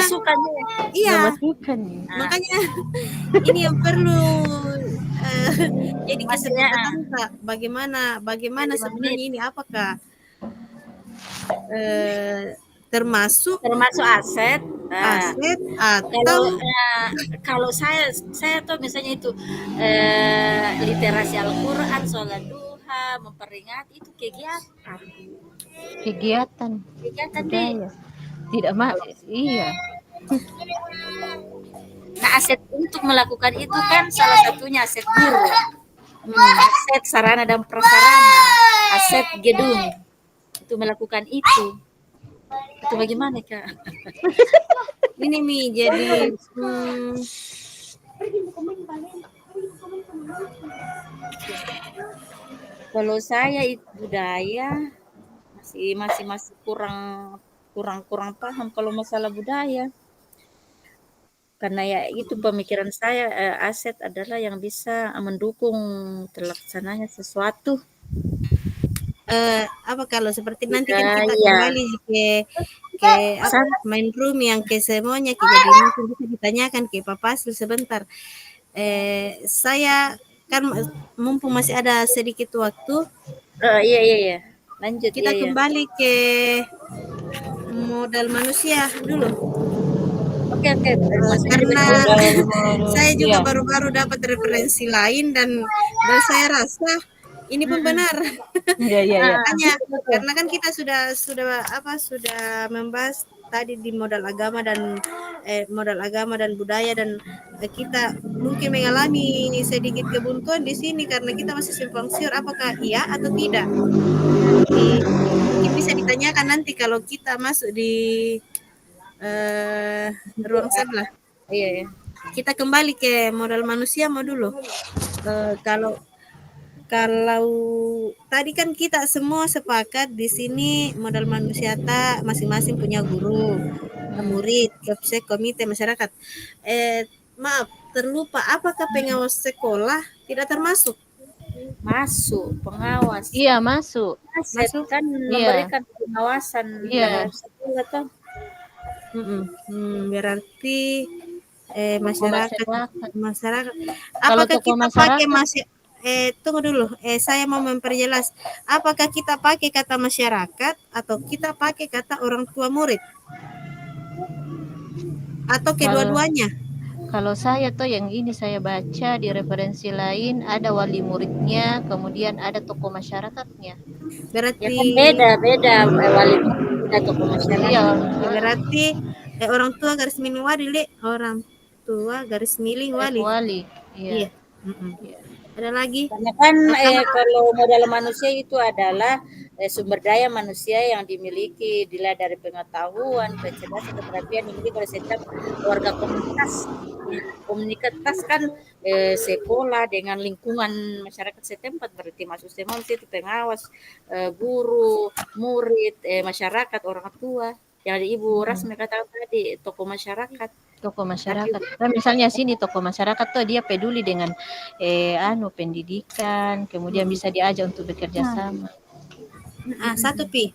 iya. Makanya ini yang perlu jadi kesepakatan Kak. Bagaimana sebenarnya ini apakah termasuk aset atau kalau saya tuh misalnya itu literasi Al-Quran, sholat duha, memperingati itu kegiatan budaya. Tidak iya. Nah, aset untuk melakukan itu kan salah satunya aset guru, aset sarana dan prasarana, aset gedung untuk melakukan itu bagaimana Kak? Ini Mi jadi kalau saya itu budaya masih kurang paham kalau masalah budaya, karena ya itu pemikiran saya aset adalah yang bisa mendukung terlaksananya sesuatu. Apa kalau seperti nanti kan kita kembali ke main room yang ke semuanya, jadi mungkin bisa ditanyakan ke Pak Pasil sebentar. Saya kan mumpung masih ada sedikit waktu. Iya. Lanjut. Kita kembali ke modal manusia dulu. Oke. Karena saya juga baru-baru dapat referensi lain dan saya rasa ini pun benar. Iya. Karena kan kita sudah membahas tadi di modal agama dan budaya, dan kita mungkin mengalami sedikit kebuntuan di sini karena kita masih simpang siur apakah iya atau tidak. Mungkin bisa ditanyakan nanti kalau kita masuk di ruang sebelah. Iya. Kita kembali ke modal manusia mau dulu. Kalau tadi kan kita semua sepakat di sini modal manusia masing-masing punya guru, murid, kepsek, komite, masyarakat. Maaf, terlupa apakah pengawas sekolah tidak termasuk? Masuk, pengawas. Iya, masuk Kan memberikan pengawasan terhadap sekolah kan. Berarti masyarakat. Apakah kita pakai tunggu dulu, saya mau memperjelas. Apakah kita pakai kata masyarakat atau kita pakai kata orang tua murid? atau kedua-duanya? Kalau saya tuh yang ini saya baca di referensi lain ada wali muridnya, kemudian ada tokoh masyarakatnya. Ya Berarti kan beda wali murid tokoh masyarakat. Iya, berarti orang tua garis miring wali, Le. Orang tua garis miring wali. wali. Iya. Iya. Mm-mm. Iya. Ada lagi? Karena kan Pertama, kalau modal manusia itu adalah sumber daya manusia yang dimiliki dilihat dari pengetahuan, kecerdasan, keterampilan yang dimiliki oleh setiap warga komunitas. Komunitas kan sekolah dengan lingkungan masyarakat setempat berarti masuk semua itu pengawas, guru, murid, masyarakat, orang tua. Yang Ibu Rasmi katakan tadi, tokoh masyarakat. Tokoh masyarakat. Nah, misalnya sini tokoh masyarakat tuh dia peduli dengan pendidikan, kemudian bisa diajak untuk bekerja sama. satu Pi.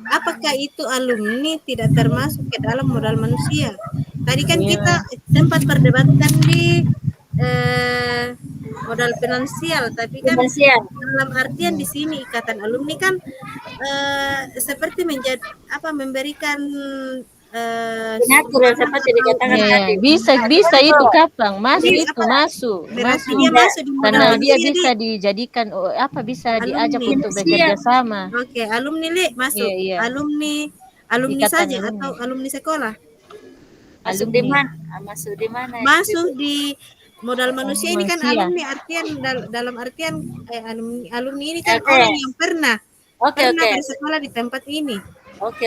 Apakah itu alumni tidak termasuk ke dalam modal manusia? Tadi kan kita sempat perdebatkan di modal finansial, tapi kan Finansial. dalam artian di sini ikatan alumni kan seperti menjadi memberikan Natural seperti dikatakan Iya, tadi. bisa itu kapang masuk Jadi itu masuk berarti masuk dia masuk di modal karena dia manusia, bisa Di. dijadikan bisa diajak Alumni. untuk bekerja sama. Oke, alumni Le masuk. Iya, iya. Alumni Ikatan saja alumni. atau alumni sekolah? Masuk di mana? Masuk di mana? Masuk di modal manusia ini kan Manusia. alumni artian dalam artian alumni ini kan Oke. orang yang pernah Oke. bersekolah di tempat ini. Oke.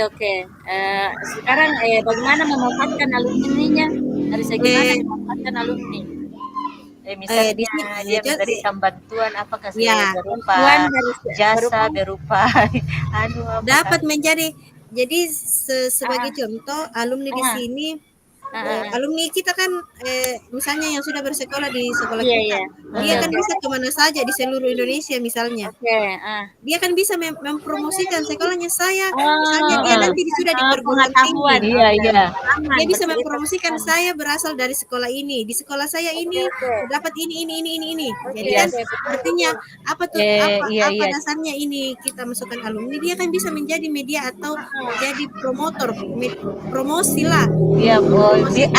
Sekarang bagaimana memanfaatkan alumni-nya? Dari segi mana memanfaatkan alumni? Misalnya di sini, dia memberikan bantuan apakah Ya, berupa Bantuan dari jasa berupa apa dapat menjadi jadi sebagai contoh alumni di sini alumni kita kan misalnya yang sudah bersekolah di sekolah Iya, kita, iya. dia kan bisa kemana saja di seluruh Indonesia misalnya. Oke. Dia kan bisa mempromosikan sekolahnya saya, misalnya dia nanti sudah di perguruan pengetahuan. tinggi. Iya. Dia bisa mempromosikan saya berasal dari sekolah ini, di sekolah saya ini dapat ini. Jadi kan artinya apa tuh apa dasarnya ini kita masukkan alumni, dia kan bisa menjadi media atau jadi promosi lah. Iya, Bisa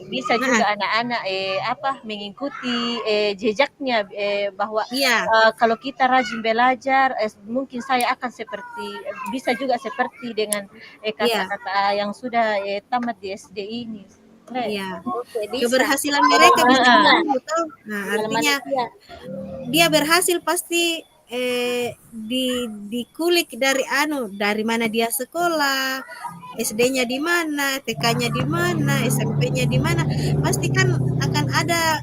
bisa juga anak-anak mengikuti jejaknya bahwa kalau kita rajin belajar mungkin saya akan bisa juga seperti dengan kata-kata yang sudah tamat di SD ini. Iya. Keberhasilan mereka bisa betul. Nah, artinya dia berhasil pasti dikulik dari mana dia sekolah, SD-nya di mana, TK-nya di mana, SMP-nya di mana, pasti kan akan ada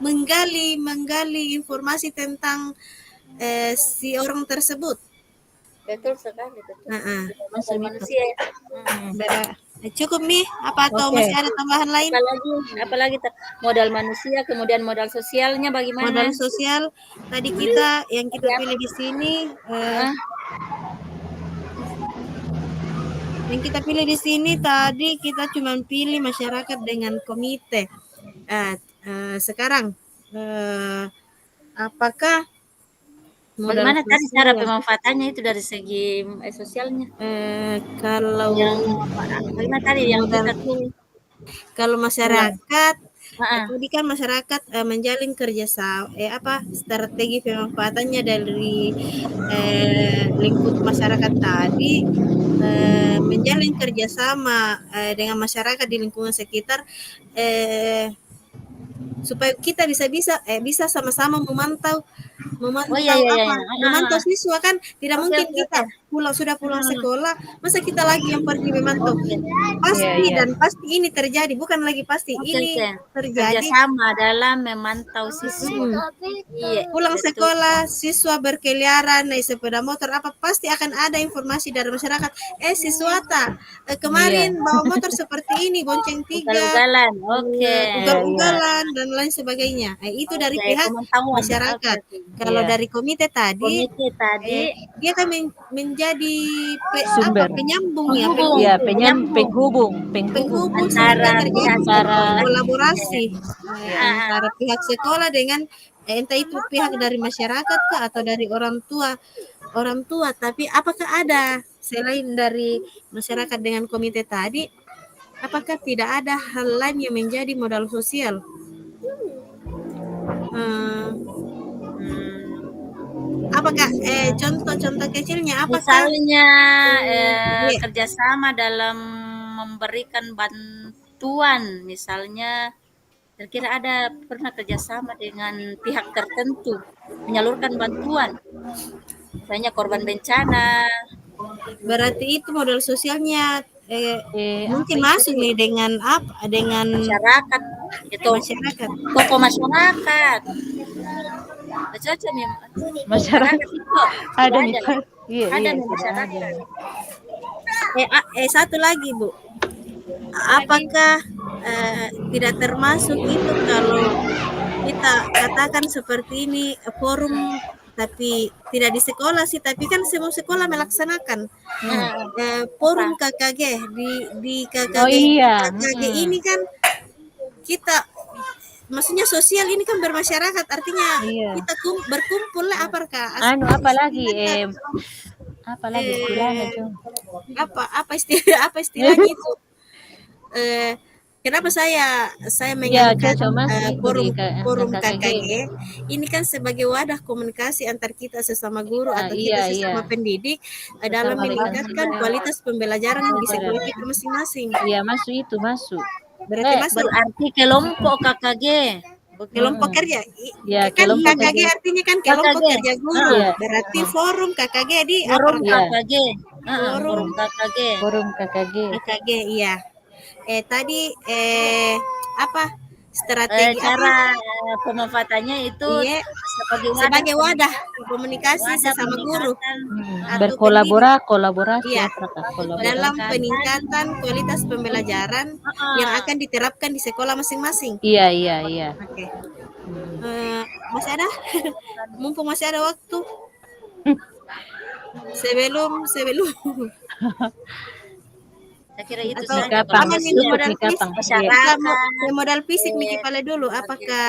menggali informasi tentang si orang tersebut. Betul sekali, betul. Manusia. Cukup nih apa atau masih ada tambahan lain? Apalagi modal manusia, kemudian modal sosialnya bagaimana? Modal sosial tadi yang kita pilih di sini yang kita pilih di sini tadi kita cuma pilih masyarakat dengan komite. Sekarang apakah bagaimana tadi cara pemanfaatannya itu dari segi sosialnya? Kalau bagaimana tadi yang kita tuh? Kalau masyarakat tadi kan masyarakat menjalin kerjasama strategi pemanfaatannya dari lingkup masyarakat tadi menjalin kerjasama dengan masyarakat di lingkungan sekitar supaya kita bisa sama-sama memantau memantau siswa kan tidak mungkin kita sudah pulang sekolah masa kita lagi yang pergi memantau pasti ini terjadi bukan lagi pasti ini terjadi kerjasama dalam memantau siswa pulang sekolah siswa berkeliaran naik sepeda motor pasti akan ada informasi dari masyarakat siswa kemarin bawa motor seperti ini bonceng 3 ugal-ugalan dan lain sebagainya itu dari pihak masyarakat. Kalau dari komite tadi dia kan menjadi penyambung penghubung antara kolaborasi antara pihak sekolah dengan entah itu pihak dari masyarakat atau dari orang tua tapi apakah ada selain dari masyarakat dengan komite tadi, apakah tidak ada hal lain yang menjadi modal sosial? Eh, apakah contoh-contoh kecilnya apakah Misalnya iya. kerjasama dalam memberikan bantuan, misalnya kira-kira ada pernah kerjasama dengan pihak tertentu menyalurkan bantuan, misalnya korban bencana. Berarti itu modal sosialnya mungkin apa itu masuk nih dengan apa? Dengan Masyarakat itu masyarakat. tokoh masyarakat. Cocok nih masyarakat itu ada sudah nih ada, Pak. Iya ada iya nih sudah ada. masyarakat. Satu lagi Bu, apakah tidak termasuk itu kalau kita katakan seperti ini forum, tapi tidak di sekolah sih, tapi kan semua sekolah melaksanakan forum KKG di KKG Oh iya. KKG ini kan kita, maksudnya sosial ini kan bermasyarakat, artinya Iya. kita berkumpul lah, apakah Apalagi apalagi istilahnya eh, tuh. apa istilahnya itu? Kenapa saya Ya mengangkat cocok masuk itu di forum KKG. KKG ini kan sebagai wadah komunikasi antar kita sesama guru atau Iya, kita sesama iya. pendidik dalam Sesama meningkatkan rekan kualitas pembelajaran di sekolah kita masing-masing. Iya masuk itu masuk. Berarti masuk Berarti kelompok KKG. kelompok kerja. Ya Kan kelompok KKG kerja. artinya kan kelompok KKG. kerja guru. Iya. Berarti forum KKG di Forum Iya. KKG. Forum KKG. Forum KKG. KKG, iya. Tadi apa strategi Cara pemanfaatannya itu Iya, sebagai sebagai wadah komunikasi wadah sesama guru atau Kolaborasi Iya. apakah kolaborasi? dalam peningkatan kualitas pembelajaran yang akan diterapkan di sekolah masing-masing. Iya iya iya. Oke. Masih ada? Mumpung masih ada waktu. Sebelum saya kira itu atau saja kapan? kalau ini Cukup modal nih, fisik. kapan? Kita modal fisik nih Kipale dulu. Apakah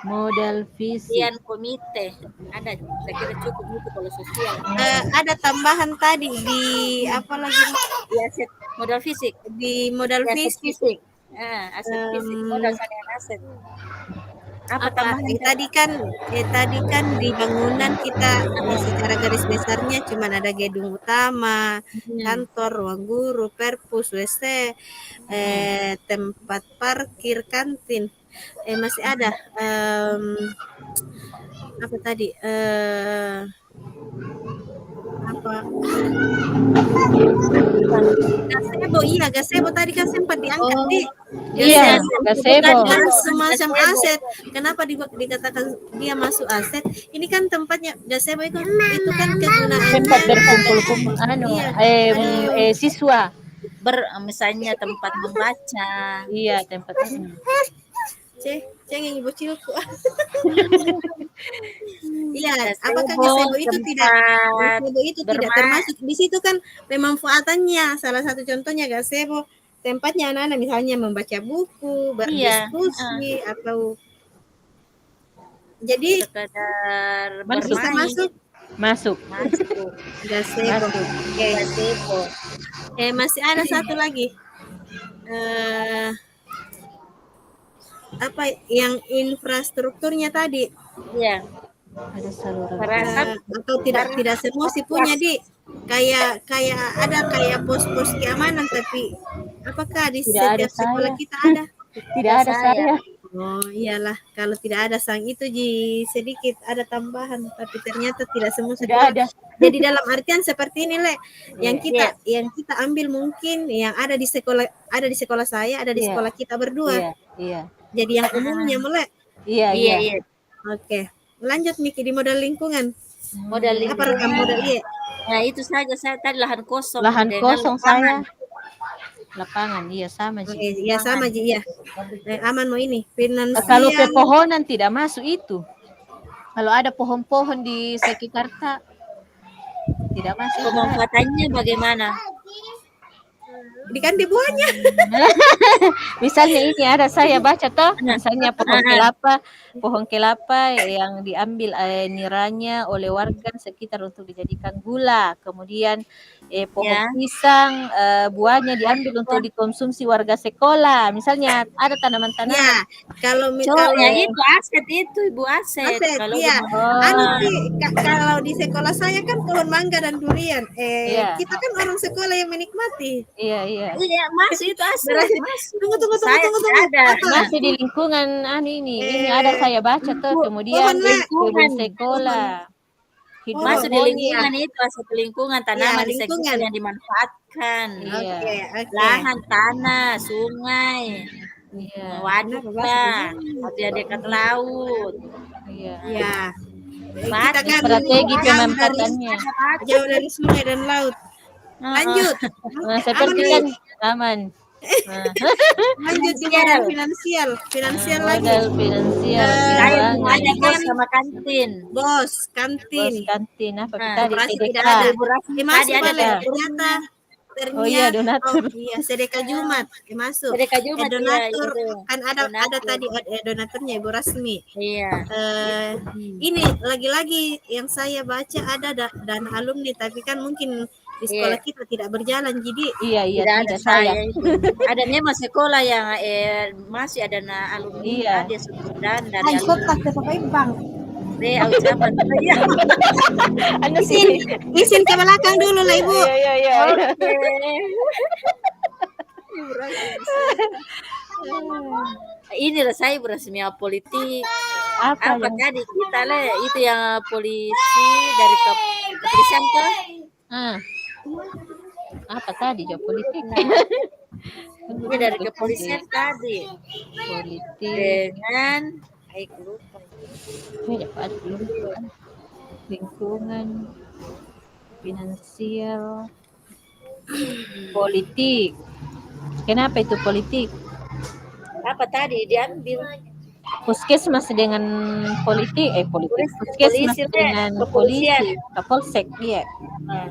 Modal fisik. kemudian komite ada, saya kira cukup itu kalau sosial. ada tambahan tadi di apa lagi Di aset modal fisik, di modal di aset fisik? fisik. Aset fisik, modal dengan aset. Apa tambahan tadi kan di bangunan kita secara garis besarnya cuma ada gedung utama, kantor, ruang guru, perpus, WC, tempat parkir, kantin. Masih ada apa tadi? Apa? Gazebo tadi kan sempat diangkat di Iya, gazebo. kan semacam aset. Kenapa dikatakan dia masuk aset? Ini kan tempatnya gazebo itu kan kegunaan Tempat berkumpul Iya. siswa. misalnya tempat membaca. Iya, tempat Cengeng bocilku. Iya, Gazebo, apakah gazebo itu tempat tidak termasuk di situ kan pemanfaatannya, salah satu contohnya gazebo, tempatnya anak-anak misalnya membaca buku, berdiskusi atau jadi sekedar bisa bermain. masuk gazebo. Masuk. Oke. Gazebo. Masih ada satu lagi. Apa yang infrastrukturnya tadi? Iya. Ada saluran. Atau tidak semua sih punya di kayak ada kayak pos-pos keamanan, tapi apakah di Tidak ada setiap sekolah saya. kita ada? Tidak ada saya. Oh iyalah, kalau tidak ada sang itu sedikit ada tambahan, tapi ternyata tidak semua Tidak sekolah. ada. Jadi dalam artian seperti ini Le, yang kita ambil mungkin yang ada di sekolah saya, ada di Iya. sekolah kita berdua. Iya, iya. Jadi yang umumnya Le. Iya, iya. Iya. Oke. Lanjut Miki di modal lingkungan. Modal Apa rekam modal iya? Nah, itu saja saya tadi lahan kosong. Lahan dengan kosong lapangan. saya. Lapangan, iya sama Ji. Oke, ya sama Ji ya. Aman mau ini finansial. Kalau pepohonan tidak masuk itu. Kalau ada pohon-pohon di sekitar tak, tidak masuk. Pemanfaatannya bagaimana? Di buahnya. Misalnya ini ada saya baca toh, misalnya pohon kelapa yang diambil niranya oleh warga sekitar untuk dijadikan gula. Kemudian pohon Ya. pisang buahnya diambil untuk dikonsumsi warga sekolah. Misalnya ada Ya, tanaman-tanaman. kalau Ya misalnya itu aset itu Ibu aset. aset, Kalau ya. di Pi, kalau di sekolah saya kan pohon mangga dan durian. Iya. Kita kan orang sekolah yang menikmati. Iya, iya. Iya, masih itu aset. Berarti- Masih. Tunggu. Saya tidak ada. Apa? Masih di lingkungan ini ada saya baca tuh, kemudian pohon di lingkungan. sekolah. Masuk di Hidroponik. lingkungan itu aset lingkungan tanaman di lingkungan. sekitar yang dimanfaatkan. Iya. Oke. Lahan, tanah, sungai, Iya. waduk lah, ada dekat laut. Iya. Ya. Kita Kita kan Strategi jauh pemanfaatannya. jauh dari sungai dan laut. Lanjut. Nah, seperti Apa kan nih? aman. Nah, Lanjut di modal finansial. Finansial lagi. modal finansial. Saya keuangan. ada bos sama kantin. Bos, Bos kantin. kantin apa Nah, kita di operasi sedekah. tidak ada. Ibu Rasmi Masuk tadi ada balik. dapur. Ternyata Oh iya, donatur. iya, sedekah Jumat masuk. Sedekah Jumat, donatur iya, itu. kan ada Donatur. tadi donaturnya Ibu Rasmi. Iya. Ini lagi-lagi yang saya baca ada dana alumni, tapi kan mungkin di sekolah kita tidak berjalan, jadi Iya, Tidak ada tidak saya saya. itu. Ada memang sekolah yang masih ada alumni, Iya. ada sudah dari alumni. ke pakai bank. Ucapan saya. Anu sih. Izin ke belakang dulu lah Ibu. Iya, iya. Oke. Inilah saya berasmia politik. Apa? Apa tadi kita itu yang polisi dari kepolisian tuh? Ah. Apa tadi jawab politik? Ini dari kepolisian tadi Politik. dengan lupa. Ini dapat belum? Lingkungan, finansial, politik. Kenapa itu politik? Apa tadi diambil? Puskesmas dengan politik, politik. Puskesmas Polisi, dengan kepolisian. polisi, kapolsek, iya. Nah,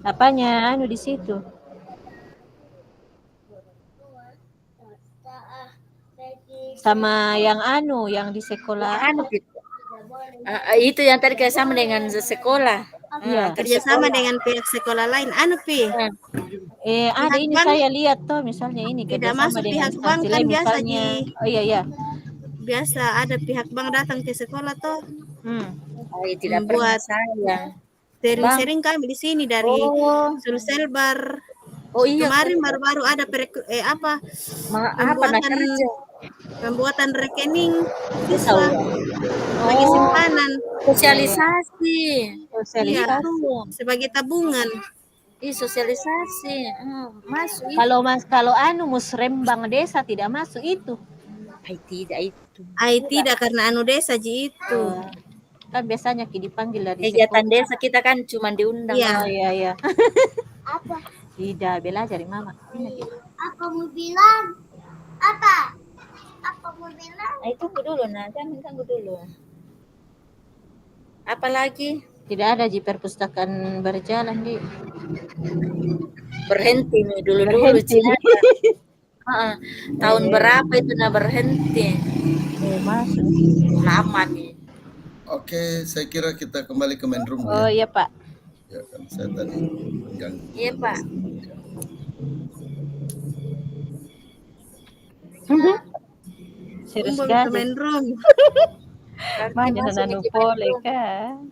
Apanya anu di situ? Sama yang anu, yang di sekolah. anu gitu. Itu yang tadi kerjasama dengan sekolah. Iya. Kerjasama dengan pihak sekolah lain. Pi. Ada Pihak ini bank saya lihat tuh misalnya ini tidak kerjasama masuk dengan pihak bank instansi kan lain biasa misalnya. di- Oh iya. Biasa ada pihak bank datang ke sekolah toh. Tidak pernah Membuat saya. Sering-sering kami di sini dari Oh, Sulselbar. oh iya. Kemarin baru-baru ada Apa nak pembuatan kerja? pembuatan rekening siswa bagi Oh, simpanan sosialisasi. Sosialisasi. Iya. sebagai tabungan. Sosialisasi. Masuk. Kalau anu musrembang desa tidak masuk itu. Tidak itu. Tidak karena anu desa ji itu. Kan biasanya dipanggil dari Kegiatan sekolah. desa kita kan cuma diundang. Iya. Oh iya. Apa? Tidak, belajar mama. Apa mau bilang? Apa? Apa mau bilang? Tunggu dulu, jangan tunggu dulu. Apalagi Tidak ada di perpustakaan berjalan di. berhenti nih dulu Berhenti. tahun berapa itu berhenti? Masuk. Lama nih. Oke, saya kira kita kembali ke main room Oh ya. iya Pak. Ya kan saya tadi mengganggu. Iya Pak. Serius Kumpul kan? ke main room. Mana nanu pole kan?